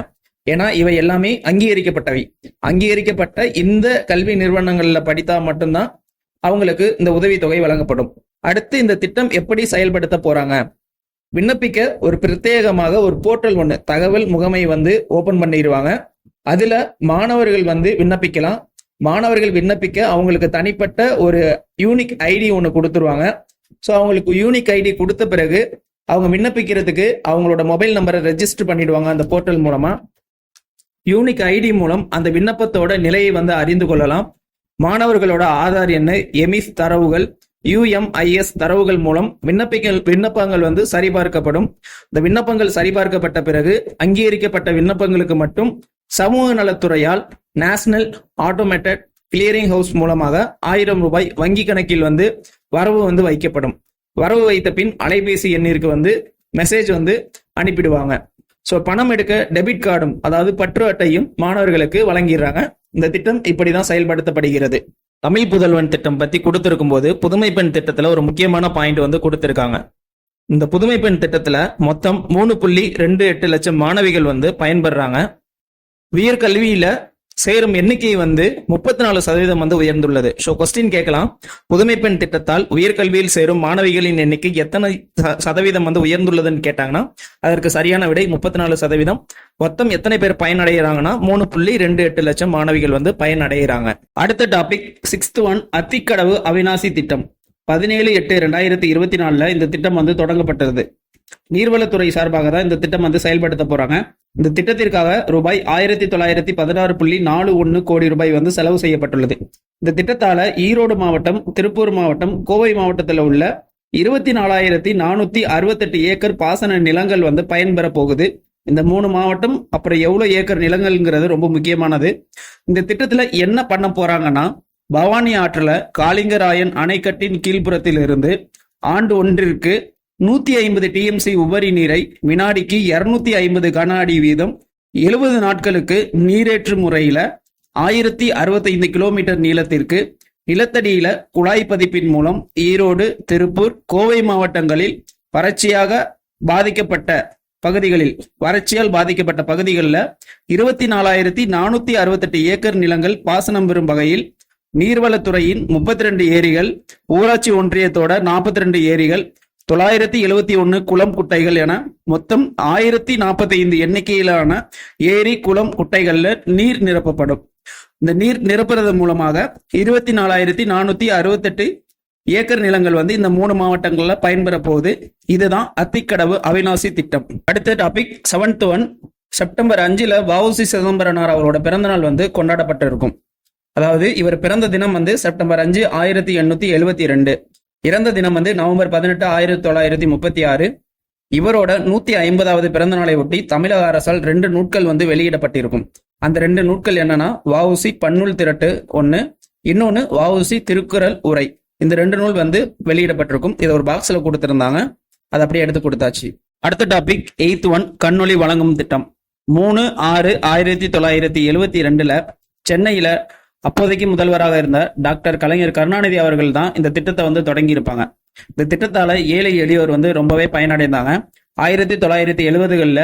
ஏன்னா இவை எல்லாமே அங்கீகரிக்கப்பட்டவை. அங்கீகரிக்கப்பட்ட இந்த கல்வி நிறுவனங்கள்ல படித்தா மட்டும்தான் அவங்களுக்கு இந்த உதவித்தொகை வழங்கப்படும். அடுத்து இந்த திட்டம் எப்படி செயல்படுத்த போறாங்க? விண்ணப்பிக்க ஒரு பிரத்யேகமாக ஒரு போர்ட்டல் ஒன்று, தகவல் முகமை வந்து ஓபன் பண்ணிடுவாங்க. அதுல மாணவர்கள் வந்து விண்ணப்பிக்கலாம். மாணவர்கள் விண்ணப்பிக்க அவங்களுக்கு தனிப்பட்ட ஒரு யூனிக் ஐடி ஒன்று கொடுத்துருவாங்க. ஸோ அவங்களுக்கு யூனிக் ஐடி கொடுத்த பிறகு அவங்க விண்ணப்பிக்கிறதுக்கு அவங்களோட மொபைல் நம்பரை ரெஜிஸ்டர் பண்ணிடுவாங்க அந்த போர்ட்டல் மூலமா. யூனிக் ஐடி மூலம் அந்த விண்ணப்பத்தோட நிலையை வந்து அறிந்து கொள்ளலாம். மாணவர்களோட ஆதார் எண், எமிஸ் தரவுகள், UMIS தரவுகள் மூலம் விண்ணப்பங்கள் வந்து சரிபார்க்கப்படும். இந்த விண்ணப்பங்கள் சரிபார்க்கப்பட்ட பிறகு அங்கீகரிக்கப்பட்ட விண்ணப்பங்களுக்கு மட்டும் சமூக நலத்துறையால் நேஷனல் ஆட்டோமேட்டட் கிளியரிங் ஹவுஸ் மூலமாக 1000 ரூபாய் வங்கி கணக்கில் வந்து வரவு வந்து வைக்கப்படும். வரவு வைத்த பின் அலைபேசி எண்ணிற்கு வந்து மெசேஜ் வந்து அனுப்பிடுவாங்க. ஸோ பணம் எடுக்க டெபிட் கார்டும், அதாவது பற்று அட்டையும் மாணவர்களுக்கு வழங்கிடுறாங்க. இந்த திட்டம் இப்படிதான் செயல்படுத்தப்படுகிறது. தமிழ் புதல்வன் திட்டம் பத்தி கொடுத்திருக்கும் போது புதுமை பெண் திட்டத்துல ஒரு முக்கியமான பாயிண்ட் வந்து கொடுத்திருக்காங்க. இந்த புதுமை பெண் திட்டத்துல மொத்தம் 3.28 லட்சம் மாணவிகள் வந்து பயன்பெறாங்க. உயர்கல்வியில சேரும் எண்ணிக்கை வந்து 34% வந்து உயர்ந்துள்ளது. ஸோ கொஸ்டின் கேட்கலாம், புதுமை பெண் திட்டத்தால் உயர்கல்வியில் சேரும் மாணவிகளின் எண்ணிக்கை எத்தனை சதவீதம் வந்து உயர்ந்துள்ளதுன்னு கேட்டாங்கன்னா அதற்கு சரியான விடை 34%. மொத்தம் எத்தனை பேர் பயனடைகிறாங்கன்னா 3.28 லட்சம் மாணவிகள் வந்து பயனடைகிறாங்க. அடுத்த topic 6th one, Athikadavu Avinashi திட்டம். 17/8/2024 இந்த திட்டம் வந்து தொடங்கப்பட்டது. நீர்வளத்துறை சார்பாக தான் இந்த திட்டம் வந்து செயல்படுத்த போறாங்க. இந்த திட்டத்திற்காக ரூபாய் 1916.41 கோடி ரூபாய் வந்து செலவு செய்யப்பட்டுள்ளது. இந்த திட்டத்தால ஈரோடு மாவட்டம், திருப்பூர் மாவட்டம், கோவை மாவட்டத்தில் உள்ள 24,468 ஏக்கர் பாசன நிலங்கள் வந்து பயன்பெற போகுது. இந்த 3 மாவட்டம் அப்புறம் எவ்வளவு ஏக்கர் நிலங்கள்ங்கிறது ரொம்ப முக்கியமானது. இந்த திட்டத்துல என்ன பண்ண போறாங்கன்னா, பவானி ஆற்றுல காளிங்கராயன் அணைக்கட்டின் கீழ்ப்புறத்தில் இருந்து ஆண்டு ஒன்றிற்கு 150 TMC உபரி நீரை வினாடிக்கு 250 கன அடி வீதம் 70 நாட்களுக்கு நீரேற்று முறையில 1065 கிலோமீட்டர் நீளத்திற்கு நிலத்தடியில குழாய் பதிப்பின் மூலம் ஈரோடு, திருப்பூர், கோவை மாவட்டங்களில் வறட்சியால் பாதிக்கப்பட்ட பகுதிகளில் 24,468 ஏக்கர் நிலங்கள் பாசனம் பெறும் வகையில் நீர்வளத்துறையின் 32 ஏரிகள், ஊராட்சி ஒன்றியத்தோட 42 ஏரிகள், 971 குளம் குட்டைகள் என மொத்தம் 1045 எண்ணிக்கையிலான ஏரி, குளம், குட்டைகள்ல நீர் நிரப்பப்படும். இந்த நீர் நிரப்புறது மூலமாக 24,468 ஏக்கர் நிலங்கள் வந்து இந்த 3 மாவட்டங்கள்ல பயன்பெற போகுது. இதுதான் அத்திக்கடவு அவிநாசி திட்டம். அடுத்த topic 7th one, September 5 V.O.C.. Chidambaranar அவரோட பிறந்த நாள் வந்து கொண்டாடப்பட்டிருக்கும். அதாவது இவர் பிறந்த தினம் வந்து செப்டம்பர் 5, 1872. இறந்த தினம் வந்து நவம்பர் 18, 1936. இவரோட 150வது பிறந்த நாளை ஒட்டி தமிழக அரசால் 2 நூட்கள் வந்து வெளியிடப்பட்டிருக்கும். அந்த 2 நூட்கள் என்னன்னா, வ.உ.சி. பன்னூல் திரட்டு 1, இன்னொன்னு வ.உ.சி. திருக்குறள் உரை. இந்த 2 நூல் வந்து வெளியிடப்பட்டிருக்கும். இதை ஒரு பாக்ஸ்ல கொடுத்திருந்தாங்க, அதை அப்படியே எடுத்து கொடுத்தாச்சு. அடுத்த டாபிக் 8th ஒன், கண்ணொளி வழங்கும் திட்டம். 3/6/1972 சென்னையில அப்போதைக்கு முதல்வராக இருந்த டாக்டர் கலைஞர் கருணாநிதி அவர்கள் தான் இந்த திட்டத்தை வந்து தொடங்கி இருப்பாங்க. இந்த திட்டத்தால ஏழை எளியோர் வந்து ரொம்பவே பயனடைந்தாங்க. 1970களில்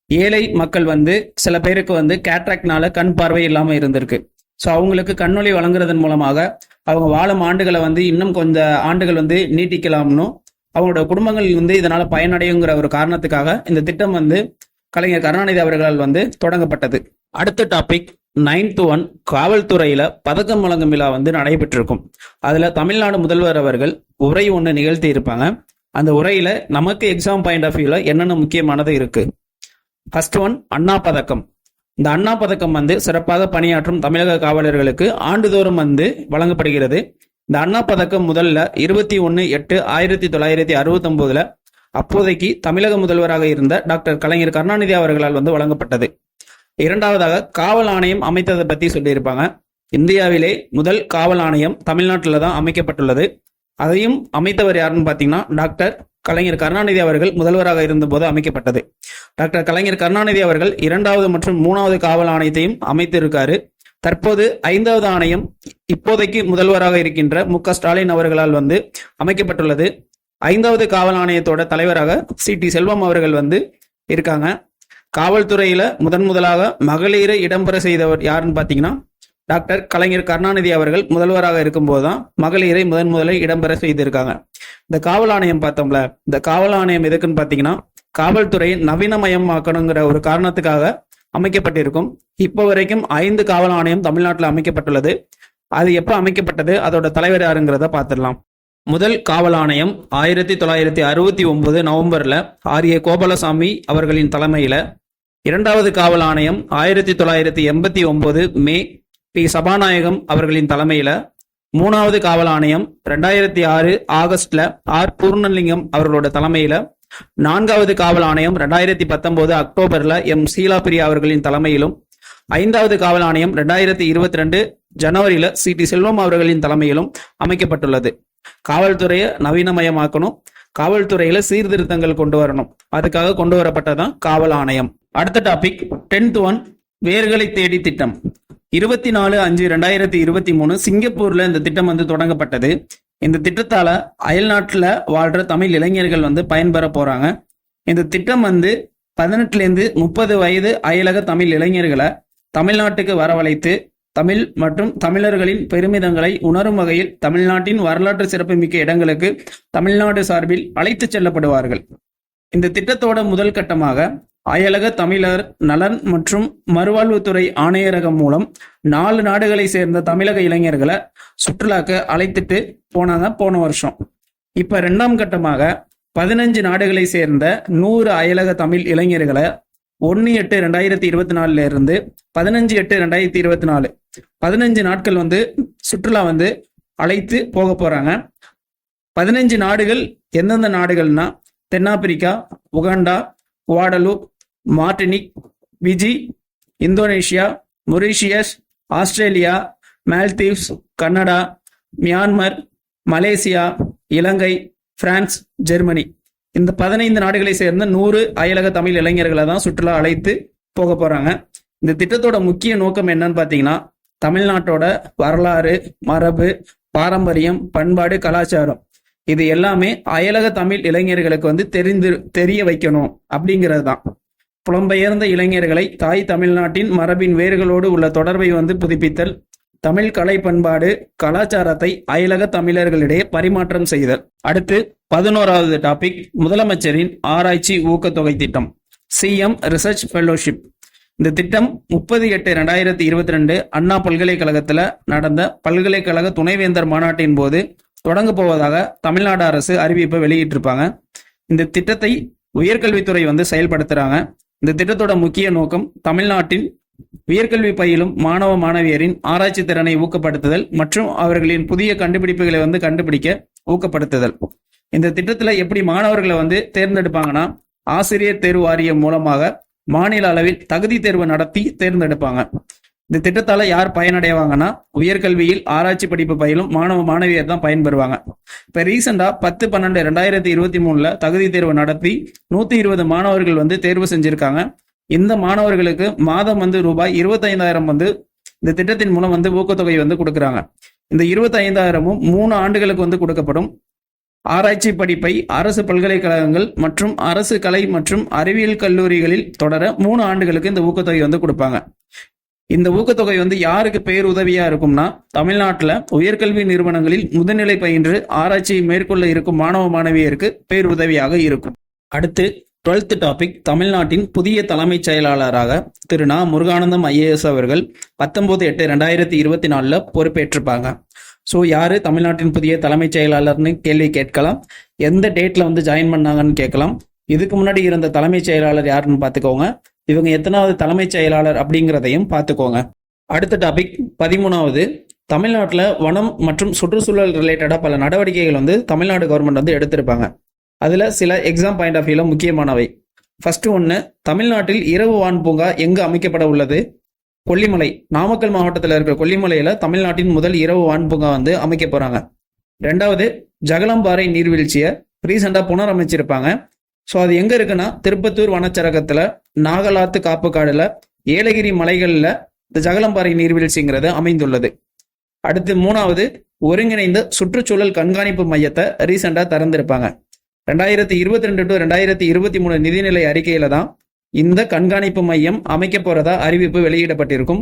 ஏழை மக்கள் வந்து சில பேருக்கு வந்து கேட்ராக்ட்னால கண் பார்வை இல்லாம இருந்திருக்கு. ஸோ அவங்களுக்கு கண்ணொளி வழங்குறதன் மூலமாக அவங்க வாழும் ஆண்டுகளை வந்து இன்னும் கொஞ்சம் ஆண்டுகள் வந்து நீட்டிக்கலாம்னு அவங்களோட குடும்பங்கள் வந்து இதனால பயனடையுங்கிற ஒரு காரணத்துக்காக இந்த திட்டம் வந்து கலைஞர் கருணாநிதி அவர்களால் வந்து தொடங்கப்பட்டது. அடுத்த டாபிக் 9th ஒன், காவல்துறையில பதக்கம் வழங்கும் விழா வந்து நடைபெற்றிருக்கும். அதுல தமிழ்நாடு முதல்வர் அவர்கள் உரை ஒன்று நிகழ்த்தி இருப்பாங்க. அந்த உரையில நமக்கு எக்ஸாம் பாயிண்ட் ஆஃப் வியூல என்னென்ன முக்கியமானது இருக்கு. ஃபர்ஸ்ட் ஒன், அண்ணா பதக்கம். இந்த அண்ணா பதக்கம் வந்து சிறப்பாக பணியாற்றும் தமிழக காவலர்களுக்கு ஆண்டுதோறும் வந்து வழங்கப்படுகிறது. இந்த அண்ணா பதக்கம் முதல்ல 21/8/1969 அப்போதைக்கு தமிழக முதல்வராக இருந்த டாக்டர் கலைஞர் கருணாநிதி அவர்களால் வந்து வழங்கப்பட்டது. இரண்டாவதாக காவல் ஆணையம் அமைத்ததை பத்தி சொல்லியிருப்பாங்க. இந்தியாவிலே முதல் காவல் ஆணையம் தமிழ்நாட்டில் தான் அமைக்கப்பட்டுள்ளது. அதையும் அமைத்தவர் யாருன்னு பார்த்தீங்கன்னா டாக்டர் கலைஞர் கருணாநிதி அவர்கள் முதல்வராக இருந்தபோது அமைக்கப்பட்டது. டாக்டர் கலைஞர் கருணாநிதி அவர்கள் 2வது மற்றும் 3வது காவல் ஆணையத்தையும் அமைத்திருக்காரு. தற்போது 5வது ஆணையம் இப்போதைக்கு முதல்வராக இருக்கின்ற மு.க.ஸ்டாலின் அவர்களால் அமைக்கப்பட்டுள்ளது. 5வது காவல் ஆணையத்தோட தலைவராக சி.டி. செல்வம் அவர்கள் இருக்காங்க. காவல்துறையில முதலாக மகளிரை இடம்பெற செய்தவர் யாருன்னு பார்த்தீங்கன்னா டாக்டர் கலைஞர் கருணாநிதி அவர்கள் முதல்வராக இருக்கும்போது தான் மகளிரை முதலில் இடம்பெற செய்திருக்காங்க. இந்த காவல் ஆணையம் பார்த்தோம்ல, இந்த காவல் ஆணையம் எதுக்குன்னு பார்த்தீங்கன்னா காவல்துறையை நவீனமயமாக்கணுங்கிற ஒரு காரணத்துக்காக அமைக்கப்பட்டிருக்கும். இப்போ வரைக்கும் 5 காவல் ஆணையம் தமிழ்நாட்டில் அமைக்கப்பட்டுள்ளது. அது எப்போ அமைக்கப்பட்டது, அதோட தலைவர் யாருங்கிறத பார்த்துடலாம். முதல் காவல் ஆணையம் 1969 நவம்பர்ல ஆர்.ஏ. கோபாலசாமி அவர்களின் தலைமையில, 2வது காவல் ஆணையம் 1989 மே பி. சபாநாயகம் அவர்களின் தலைமையில, 3வது காவல் ஆணையம் 2006 ஆகஸ்ட்ல ஆர். பூர்ணலிங்கம் அவர்களோட தலைமையில, 4வது காவல் ஆணையம் 2019 அக்டோபர்ல எம். சீலாபிரியா அவர்களின் தலைமையிலும், 5வது காவல் ஆணையம் 2022 ஜனவரியில சி.டி. செல்வம் அவர்களின் தலைமையிலும் அமைக்கப்பட்டுள்ளது. காவல்துறையை நவீனமயமாக்கணும், காவல்துறையில சீர்திருத்தங்கள் கொண்டு வரணும், அதுக்காக கொண்டு வரப்பட்டதான் காவல் ஆணையம். அடுத்த டாபிக் 10th ஒன், வேர்களை தேடி திட்டம். 24/5/2023 சிங்கப்பூர்ல இந்த திட்டம் தொடங்கப்பட்டது. இந்த திட்டத்தால அயல்நாட்டுல வாழ்ற தமிழ் இளைஞர்கள் பயன்பெற போறாங்க. இந்த திட்டம் 18லேருந்து 30 வயது அயலக தமிழ் இளைஞர்களை தமிழ்நாட்டுக்கு வரவழைத்து தமிழ் மற்றும் தமிழர்களின் பெருமிதங்களை உணரும் வகையில் தமிழ்நாட்டின் வரலாற்று சிறப்புமிக்க இடங்களுக்கு தமிழ்நாடு சார்பில் அழைத்து செல்லப்படுவார்கள். இந்த திட்டத்தோட முதல் கட்டமாக அயலக தமிழர் நலன் மற்றும் மறுவாழ்வுத்துறை ஆணையரகம் மூலம் 4 நாடுகளை சேர்ந்த தமிழக இளைஞர்களை சுற்றுலாக்க அழைத்துட்டு போனாங்க போன வருஷம். இப்ப 2ஆம் கட்டமாக 15 நாடுகளை சேர்ந்த 100 அயலக தமிழ் இளைஞர்களை 1/8/2024 இருந்து 15/8/2024 15 நாட்கள் சுற்றுலா அழைத்து போக போறாங்க. 15 நாடுகள் எந்தெந்த நாடுகள்னா தென்னாப்பிரிக்கா, Uganda, Guadeloupe, Martinique, Fiji, Indonesia, Mauritius, Australia, Maldives, Canada, Myanmar, Malaysia, Ilangai, France, Germany. இந்த 15 நாடுகளை சேர்ந்த 100 அயலக தமிழ் இளைஞர்களை தான் சுற்றுலா அழைத்து போக போறாங்க. இந்த திட்டத்தோட முக்கிய நோக்கம் என்னன்னு பார்த்தீங்கன்னா தமிழ்நாட்டோட வரலாறு, மரபு, பாரம்பரியம், பண்பாடு, கலாச்சாரம் இது எல்லாமே அயலக தமிழ் இளைஞர்களுக்கு தெரிய வைக்கணும் அப்படிங்கிறது தான். புலம்பெயர்ந்த இளைஞர்களை தாய் தமிழ்நாட்டின் மரபின் வேர்களோடு உள்ள தொடர்பை புதுப்பித்தல், தமிழ் கலை பண்பாடு கலாச்சாரத்தை அயலக தமிழர்களிடையே பரிமாற்றம் செய்தல். அடுத்து 11வது டாபிக், முதலமைச்சரின் ஆராய்ச்சி ஊக்கத்தொகை திட்டம், சிஎம் ரிசர்ச் ஃபெல்லோஷிப். இந்த திட்டம் 30/8/2022 அண்ணா பல்கலைக்கழகத்துல நடந்த பல்கலைக்கழக துணைவேந்தர் மாநாட்டின் போது தொடங்க போவதாக தமிழ்நாடு அரசு அறிவிப்பை வெளியிட்டிருப்பாங்க. இந்த திட்டத்தை உயர்கல்வித்துறை செயல்படுத்துறாங்க. இந்த திட்டத்தோட முக்கிய நோக்கம் தமிழ்நாட்டின் உயர்கல்வி பயிலும் மாணவ மாணவியரின் ஆராய்ச்சி திறனை ஊக்கப்படுத்துதல் மற்றும் அவர்களின் புதிய கண்டுபிடிப்புகளை கண்டுபிடிக்க ஊக்கப்படுத்துதல். இந்த திட்டத்துல எப்படி மாணவர்களை தேர்ந்தெடுப்பாங்கன்னா ஆசிரியர் தேர்வு வாரியம் மூலமாக மாநில அளவில் தகுதி தேர்வு நடத்தி தேர்ந்தெடுப்பாங்க. இந்த திட்டத்தால யார் பயனடைவாங்கன்னா உயர்கல்வியில் ஆராய்ச்சி படிப்பு பயிலும் மாணவ மாணவியர் தான் பயன்பெறுவாங்க. இப்ப ரீசெண்டா 10/12/2023 தகுதி தேர்வு நடத்தி 120 மாணவர்கள் தேர்வு செஞ்சிருக்காங்க. இந்த மாணவர்களுக்கு மாதம் ரூபாய் 25,000 இந்த திட்டத்தின் மூலம் ஊக்கத்தொகை கொடுக்குறாங்க. இந்த 25,000ம் 3 ஆண்டுகளுக்கு கொடுக்கப்படும். ஆராய்ச்சி படிப்பை அரசு பல்கலைக்கழகங்கள் மற்றும் அரசு கலை மற்றும் அறிவியல் கல்லூரிகளில் தொடர 3 ஆண்டுகளுக்கு இந்த ஊக்கத்தொகை கொடுப்பாங்க. இந்த ஊக்கத்தொகை யாருக்கு பேருதவியா இருக்கும்னா தமிழ்நாட்டுல உயர்கல்வி நிறுவனங்களில் முதுநிலை பயின்று ஆராய்ச்சியை மேற்கொள்ள இருக்கும் மாணவ மாணவியருக்கு பேருதவியாக இருக்கும். அடுத்து 12th டாபிக், தமிழ்நாட்டின் புதிய தலைமைச் செயலாளராக திரு நா. முருகானந்தம் ஐஏஎஸ் அவர்கள் 19/8/2024 பொறுப்பேற்றிருப்பாங்க. ஸோ யாரு தமிழ்நாட்டின் புதிய தலைமைச் செயலாளர்னு கேள்வி கேட்கலாம். எந்த டேட்ல ஜாயின் பண்ணாங்கன்னு கேட்கலாம். இதுக்கு முன்னாடி இருந்த தலைமைச் செயலாளர் யாருன்னு பார்த்துக்கோங்க. இவங்க எத்தனாவது தலைமைச் செயலாளர் அப்படிங்கிறதையும் பார்த்துக்கோங்க. அடுத்த டாபிக் 13வது, தமிழ்நாட்டில் வனம் மற்றும் சுற்றுச்சூழல் ரிலேட்டடா பல நடவடிக்கைகள் தமிழ்நாடு கவர்மெண்ட் எடுத்திருப்பாங்க. அதுல சில எக்ஸாம் பாயிண்ட் ஆஃப் வியூல முக்கியமானவை. ஃபர்ஸ்ட் ஒன்று, தமிழ்நாட்டில் இரவு வான் பூங்கா எங்கு அமைக்கப்பட உள்ளது? கொல்லிமலை, நாமக்கல் மாவட்டத்தில் இருக்கிற கொல்லிமலையில தமிழ்நாட்டின் முதல் இரவு வான் பூங்கா அமைக்க போறாங்க. ரெண்டாவது ஜகலம்பாறை நீர்வீழ்ச்சியை ரீசெண்டா புனரமைச்சிருப்பாங்க. ஸோ அது எங்க இருக்குன்னா திருப்பத்தூர் வனச்சரகத்துல நாகலாத்து காப்பு காடுல ஏலகிரி மலைகள்ல இந்த ஜகலம்பாறை நீர்வீழ்ச்சிங்கிறது அமைந்துள்ளது. அடுத்து மூணாவது ஒருங்கிணைந்த சுற்றுச்சூழல் கண்காணிப்பு மையத்தை ரீசெண்டா திறந்திருப்பாங்க. 2022 டு 2023 நிதிநிலை அறிக்கையில தான் இந்த கண்காணிப்பு மையம் அமைக்க போறதா அறிவிப்பு வெளியிடப்பட்டிருக்கும்.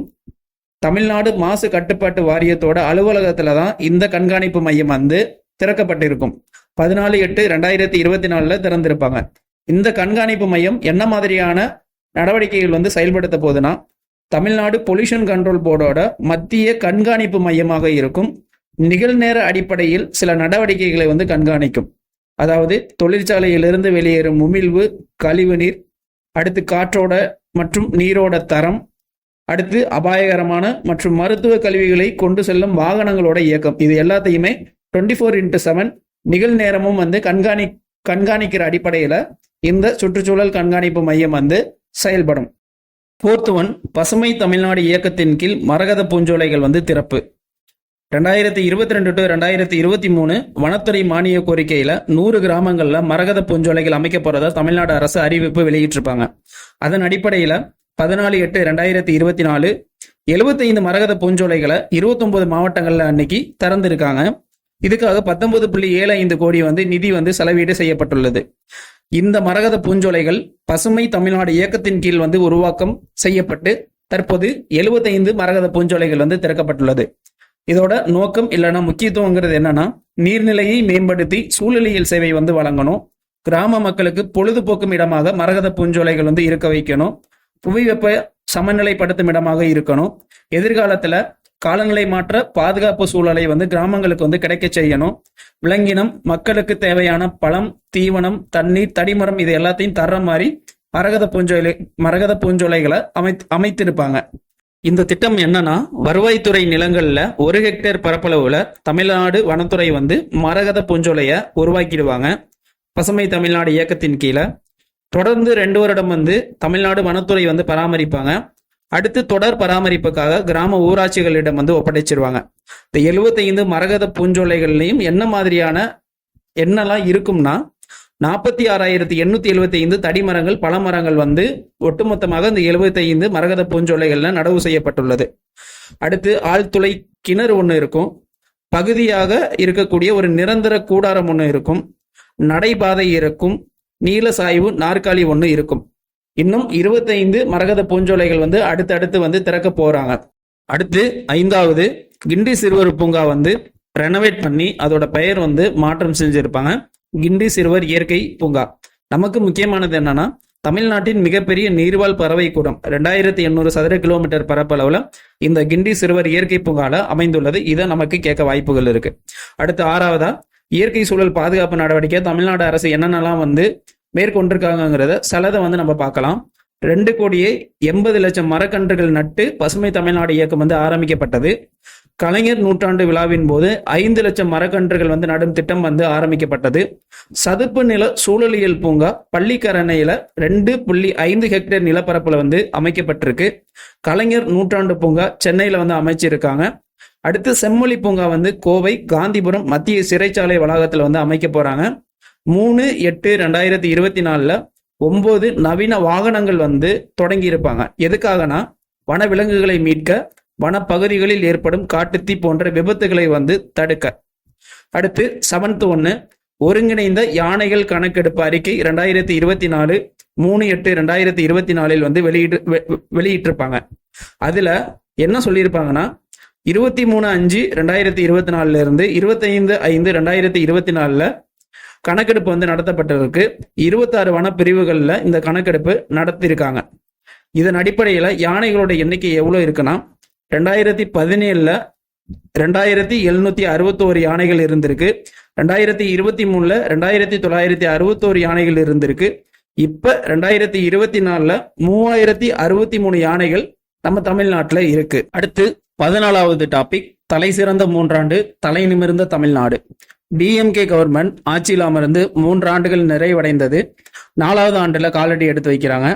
தமிழ்நாடு மாசு கட்டுப்பாட்டு வாரியத்தோட அலுவலகத்துல தான் இந்த கண்காணிப்பு மையம் வந்து திறக்கப்பட்டிருக்கும். 14/8/2024 திறந்திருப்பாங்க. இந்த கண்காணிப்பு மையம் என்ன மாதிரியான நடவடிக்கைகள் வந்து செயல்படுத்த போகுதுன்னா, தமிழ்நாடு பொல்யூஷன் கண்ட்ரோல் போர்டோட மத்திய கண்காணிப்பு மையமாக இருக்கும். நிகழ்நேர அடிப்படையில் சில நடவடிக்கைகளை வந்து கண்காணிக்கும். அதாவது தொழிற்சாலையிலிருந்து வெளியேறும் உமிழ்வு, கழிவுநீர், அடுத்து காற்றோட மற்றும் நீரோட தரம், அடுத்து அபாயகரமான மற்றும் மருத்துவ கழிவுகளை கொண்டு செல்லும் வாகனங்களோட இயக்கம், இது எல்லாத்தையுமே 24/7 நிகழ்நேரமும் வந்து கண்காணிக்கிற அடிப்படையில இந்த சுற்றுச்சூழல் கண்காணிப்பு மையம் வந்து செயல்படும். 4th ஒன், பசுமை தமிழ்நாடு இயக்கத்தின் கீழ் மரகத பூஞ்சோலைகள் வந்து திறப்பு. 2022 டு 2023 வனத்துறை மானிய கோரிக்கையில 100 கிராமங்கள்ல மரகத பூஞ்சோலைகள் அமைக்க போறதா தமிழ்நாடு அரசு அறிவிப்பு வெளியிட்டிருப்பாங்க. அதன் அடிப்படையில 14/8/2024 75 மரகத பூஞ்சோலைகளை 29 மாவட்டங்கள்ல அன்னைக்கு திறந்திருக்காங்க. இதுக்காக 19.75 கோடி வந்து நிதி வந்து செலவீடு செய்யப்பட்டுள்ளது. இந்த மரகத பூஞ்சோலைகள் பசுமை தமிழ்நாடு இயக்கத்தின் கீழ் வந்து உருவாக்கம் செய்யப்பட்டு தற்போது 75 மரகத பூஞ்சோலைகள் வந்து திறக்கப்பட்டுள்ளது. இதோட நோக்கம் இல்லைன்னா முக்கியத்துவங்கிறது என்னன்னா, நீர்நிலையை மேம்படுத்தி சூழலியல் சேவை வந்து வழங்கணும், கிராம மக்களுக்கு பொழுதுபோக்கும் இடமாக மரகத பூஞ்சோலைகள் வந்து இருக்க வைக்கணும், புவி வெப்ப சமநிலைப்படுத்தும் இடமாக இருக்கணும், எதிர்காலத்துல காலநிலை மாற்ற பாதுகாப்பு சூழலை வந்து கிராமங்களுக்கு வந்து கிடைக்க செய்யணும், விலங்கினம் மக்களுக்கு தேவையான பழம், தீவனம், தண்ணீர், தடிமரம் இது எல்லாத்தையும் தர்ற மாதிரி மரகத பூஞ்சோலைகளை அமைத்திருப்பாங்க. இந்த திட்டம் என்னன்னா, வருவாய்த்துறை நிலங்கள்ல 1 ஹெக்டேர் பரப்பளவுல தமிழ்நாடு வனத்துறை வந்து மரகத பூஞ்சோலைய உருவாக்கிடுவாங்க. பசுமை தமிழ்நாடு இயக்கத்தின் கீழே தொடர்ந்து 2 வருடம் வந்து தமிழ்நாடு வனத்துறை வந்து பராமரிப்பாங்க. அடுத்து தொடர் பராமரிப்புக்காக கிராம ஊராட்சிகளிடம் வந்து ஒப்படைச்சிருவாங்க. இந்த 75 மரகத பூஞ்சோலைகள்லையும் என்னெல்லாம் இருக்கும்னா, 46,875 தடிமரங்கள், பழமரங்கள் வந்து ஒட்டுமொத்தமாக இந்த 75 மரகத பூஞ்சோலைகள்ல நடவு செய்யப்பட்டுள்ளது. அடுத்து ஆழ்துளை கிணறு ஒன்று இருக்கும், பகுதியாக இருக்கக்கூடிய ஒரு நிரந்தர கூடாரம் ஒன்று இருக்கும், நடைபாதை இருக்கும், நீல சாய்வு நாற்காலி ஒன்று இருக்கும். இன்னும் 25 மரகத பூஞ்சோலைகள் வந்து அடுத்தடுத்து வந்து திறக்க போறாங்க. அடுத்து 5வது கிண்டி சிறுவர் பூங்கா வந்து ரெனோவேட் பண்ணி அதோட பெயர் வந்து மாற்றம் செஞ்சிருப்பாங்க, கிண்டி சிறுவர் இயற்கை பூங்கா. நமக்கு முக்கியமானது என்னன்னா, தமிழ்நாட்டின் மிகப்பெரிய நீர்வாழ் பறவை கூடம் 2800 சதுர கிலோமீட்டர் பரப்பளவுல இந்த கிண்டி சிறுவர் இயற்கை பூங்கால அமைந்துள்ளது. இதை நமக்கு கேட்க வாய்ப்புகள் இருக்கு. அடுத்து 6வதா இயற்கை சூழல் பாதுகாப்பு நடவடிக்கை தமிழ்நாடு அரசு என்னென்னலாம் வந்து மேற்கொண்டிருக்காங்கிறத சிலதை வந்து நம்ம பார்க்கலாம். 2,80,00,000 மரக்கன்றுகள் நட்டு பசுமை தமிழ்நாடு இயக்கம் வந்து ஆரம்பிக்கப்பட்டது. கலைஞர் நூற்றாண்டு விழாவின் போது 5 லட்சம் மரக்கன்றுகள் வந்து நடும் திட்டம் வந்து ஆரம்பிக்கப்பட்டது. சதுப்பு நில சூழலியல் பூங்கா பள்ளிக்கரணையில 2.5 ஹெக்டேர் நிலப்பரப்புல வந்து அமைக்கப்பட்டிருக்கு. கலைஞர் நூற்றாண்டு பூங்கா சென்னையில வந்து அமைச்சிருக்காங்க. அடுத்து செம்மொழி பூங்கா வந்து கோவை, காந்திபுரம் மத்திய சிறைச்சாலை வளாகத்துல வந்து அமைக்க போறாங்க. 3/8/2024 9 நவீன வாகனங்கள் வந்து தொடங்கி இருப்பாங்க. எதுக்காகனா, வன விலங்குகளை மீட்க, வனப்பகுதிகளில் ஏற்படும் காட்டுத்தீ போன்ற விபத்துகளை வந்து தடுக்க. அடுத்து 7th ஒன்று, ஒருங்கிணைந்த யானைகள் கணக்கெடுப்பு அறிக்கை 2024 3/8/2024 வந்து வெளியிட்டிருப்பாங்க. அதுல என்ன சொல்லியிருப்பாங்கன்னா, 23/5/2024 இருந்து 25/5/2024 கணக்கெடுப்பு வந்து நடத்தப்பட்டிருக்கு. 26 வன பிரிவுகள்ல இந்த கணக்கெடுப்பு நடத்திருக்காங்க. இதன் அடிப்படையில யானைகளோட எண்ணிக்கை எவ்வளவு இருக்குன்னா, 2017 2,761 யானைகள் இருந்திருக்கு. 2023 2,961 யானைகள் இருந்திருக்கு. இப்ப 2024 3,063 யானைகள் நம்ம தமிழ்நாட்டுல இருக்கு. அடுத்து 14வது டாபிக், தலை சிறந்த 3 ஆண்டு தலை நிமிர்ந்த தமிழ்நாடு. டிஎம்கே கவர்மெண்ட் ஆட்சியில் அமர்ந்து 3 ஆண்டுகள் நிறைவடைந்தது. 4வது ஆண்டுல காலடி எடுத்து வைக்கிறாங்க.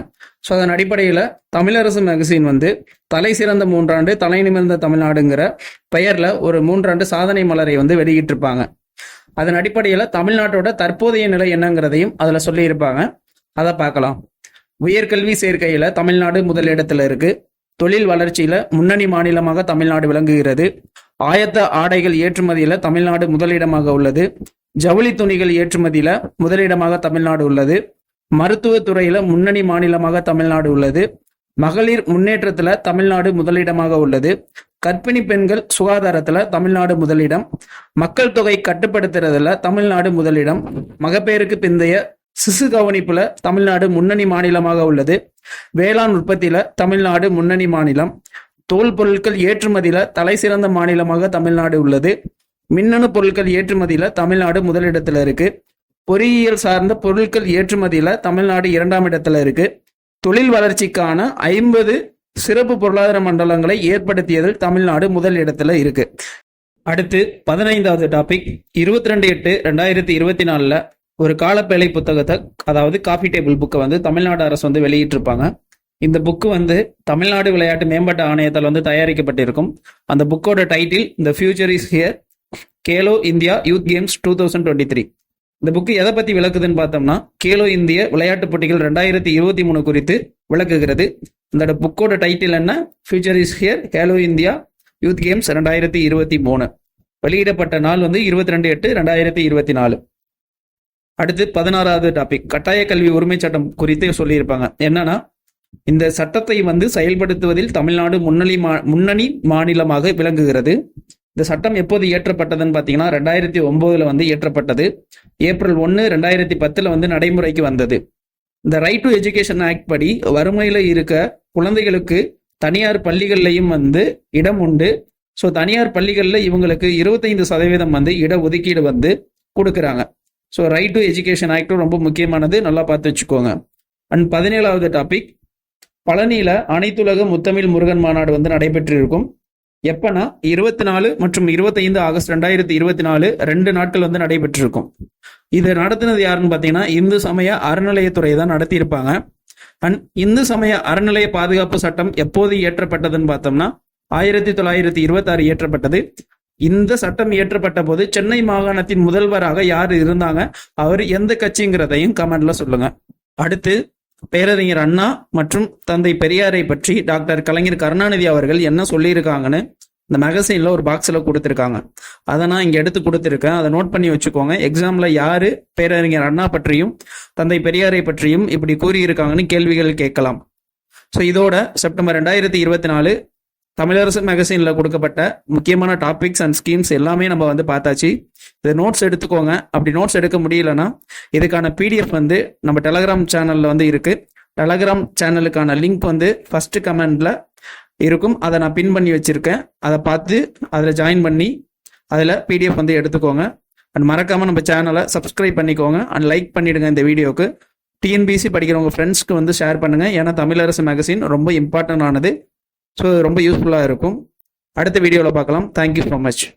ஸோ அதன் அடிப்படையில் தமிழரசு மேகசின் வந்து தலை சிறந்த 3 ஆண்டு தலை நிமிர்ந்த தமிழ்நாடுங்கிற பெயர்ல ஒரு 3 ஆண்டு சாதனை மலரை வந்து வெளியிட்டிருப்பாங்க. அதன் அடிப்படையில் தமிழ்நாட்டோட தற்போதைய நிலை என்னங்கிறதையும் அதில் சொல்லியிருப்பாங்க. அதை பார்க்கலாம். உயர்கல்வி சேர்க்கையில் தமிழ்நாடு முதலிடத்தில் இருக்கு. தொழில் வளர்ச்சியில் முன்னணி மாநிலமாக தமிழ்நாடு விளங்குகிறது. ஆயத்த ஆடைகள் ஏற்றுமதியில் தமிழ்நாடு முதலிடமாக உள்ளது. ஜவுளி துணிகள் ஏற்றுமதியில் முதலிடமாக தமிழ்நாடு உள்ளது. மருத்துவத்துறையில் முன்னணி மாநிலமாக தமிழ்நாடு உள்ளது. மகளிர் முன்னேற்றத்துல தமிழ்நாடு முதலிடமாக உள்ளது. கர்ப்பிணி பெண்கள் சுகாதாரத்துல தமிழ்நாடு முதலிடம். மக்கள் தொகை கட்டுப்படுத்துறதுல தமிழ்நாடு முதலிடம். மகப்பேறுக்கு பிந்தைய சிசு கவனிப்புல தமிழ்நாடு முன்னணி மாநிலமாக உள்ளது. வேளாண் உற்பத்தியில தமிழ்நாடு முன்னணி மாநிலம். தோல் பொருட்கள் ஏற்றுமதியில தலை சிறந்த மாநிலமாக தமிழ்நாடு உள்ளது. மின்னணு பொருட்கள் ஏற்றுமதியில தமிழ்நாடு முதலிடத்துல இருக்கு. பொறியியல் சார்ந்த பொருட்கள் ஏற்றுமதியில தமிழ்நாடு 2ஆம் இடத்துல இருக்கு. தொழில் வளர்ச்சிக்கான 50 சிறப்பு பொருளாதார மண்டலங்களை ஏற்படுத்தியதில் தமிழ்நாடு முதல் இடத்துல இருக்கு. அடுத்து 15வது டாபிக் 22/8/2024 ஒரு காலப்பேழை புத்தகத்தை, அதாவது காஃபி டேபிள் புக்கை வந்து தமிழ்நாடு அரசு வந்து வெளியிட்டிருப்பாங்க. இந்த புக்கு வந்து தமிழ்நாடு விளையாட்டு மேம்பாட்டு ஆணையத்தால் வந்து தயாரிக்கப்பட்டிருக்கும். அந்த புக்கோட title the future is here, Khelo India youth games 2023. இந்த புக்கு எதை பத்தி விளக்குதுன்னு பார்த்தோம்னா, கேலோ இந்திய விளையாட்டு போட்டிகள் 2023 குறித்து விளக்குகிறது. இந்த புக்கோட டைட்டில் என்ன? Future is here, Khelo India youth games 2023. வெளியிடப்பட்ட நாள் வந்து 22/8/2024. அடுத்து 16வது டாபிக் கட்டாய கல்வி உரிமை சட்டம் குறித்து சொல்லியிருப்பாங்க. என்னன்னா, இந்த சட்டத்தை வந்து செயல்படுத்துவதில் தமிழ்நாடு முன்னணி மாநிலமாக விளங்குகிறது. இந்த சட்டம் எப்போது இயற்றப்பட்டதுன்னு பார்த்தீங்கன்னா 2009 வந்து இயற்றப்பட்டது. ஏப்ரல் 1, 2010 வந்து நடைமுறைக்கு வந்தது. இந்த ரைட் டு எஜுகேஷன் ஆக்ட் படி வறுமையில் இருக்க குழந்தைகளுக்கு தனியார் பள்ளிகள்லையும் வந்து இடம் உண்டு. ஸோ தனியார் பள்ளிகளில் இவங்களுக்கு 25% வந்து இட ஒதுக்கீடு வந்து கொடுக்குறாங்க. ஸோ ரைட் டு எஜுகேஷன் ஆக்டும் ரொம்ப முக்கியமானது, நல்லா பார்த்து வச்சுக்கோங்க. அண்ட் 17வது டாபிக் பழனியில அனைத்துலக முத்தமிழ் முருகன் மாநாடு வந்து நடைபெற்றிருக்கும். எப்பனா 24 மற்றும் 25 ஆகஸ்ட் 2024 2 நாட்கள் வந்து நடைபெற்றிருக்கும். இதை நடத்தினது யாருன்னு பார்த்தீங்கன்னா இந்து சமய அறநிலையத்துறை தான் நடத்தியிருப்பாங்க. அண்ட் இந்து சமய அறநிலைய பாதுகாப்பு சட்டம் எப்போது இயற்றப்பட்டதுன்னு பார்த்தோம்னா 1926 இயற்றப்பட்டது. இந்த சட்டம் இயற்றப்பட்ட போது சென்னை மாகாணத்தின் முதல்வராக யார் இருந்தாங்க, அவர் எந்த கட்சிங்கிறதையும் கமெண்ட்ல சொல்லுங்க. அடுத்து பேரறிஞர் அண்ணா மற்றும் தந்தை பெரியாரை பற்றி டாக்டர் கலைஞர் கருணாநிதி அவர்கள் என்ன சொல்லியிருக்காங்கன்னு இந்த மேகசைன்ல ஒரு பாக்ஸ்ல கொடுத்துருக்காங்க. அதை நான் இங்க எடுத்து கொடுத்துருக்கேன், அதை நோட் பண்ணி வச்சுக்கோங்க. எக்ஸாம்ல யாரு பேரறிஞர் அண்ணா பற்றியும் தந்தை பெரியாரை பற்றியும் இப்படி கூறியிருக்காங்கன்னு கேள்விகள் கேட்கலாம். ஸோ இதோட செப்டம்பர் 2024 தமிழரசு மேகசைன்ல கொடுக்கப்பட்ட முக்கியமான டாபிக்ஸ் அண்ட் ஸ்கீம்ஸ் எல்லாமே நம்ம வந்து பார்த்தாச்சு. இதை நோட்ஸ் எடுத்துக்கோங்க. அப்படி நோட்ஸ் எடுக்க முடியலன்னா இதுக்கான PDF வந்து நம்ம டெலகிராம் சேனல்ல வந்து இருக்கு. டெலகிராம் சேனலுக்கான லிங்க் வந்து ஃபர்ஸ்ட் கமெண்ட்ல இருக்கும். அதை நான் பின் பண்ணி வச்சிருக்கேன். அதை பார்த்து அதில் ஜாயின் பண்ணி அதில் PDF வந்து எடுத்துக்கோங்க. அண்ட் மறக்காம நம்ம சேனலை சப்ஸ்கிரைப் பண்ணிக்கோங்க அண்ட் லைக் பண்ணிடுங்க இந்த வீடியோக்கு. TNPSC படிக்கிறவங்க ஃப்ரெண்ட்ஸ்க்கு வந்து ஷேர் பண்ணுங்க. ஏன்னா தமிழரசு மேகசின் ரொம்ப இம்பார்ட்டன்ட் ஆனது. ஸோ ரொம்ப யூஸ்ஃபுல்லாக இருக்கும். அடுத்த வீடியோவில் பார்க்கலாம். Thank you so much.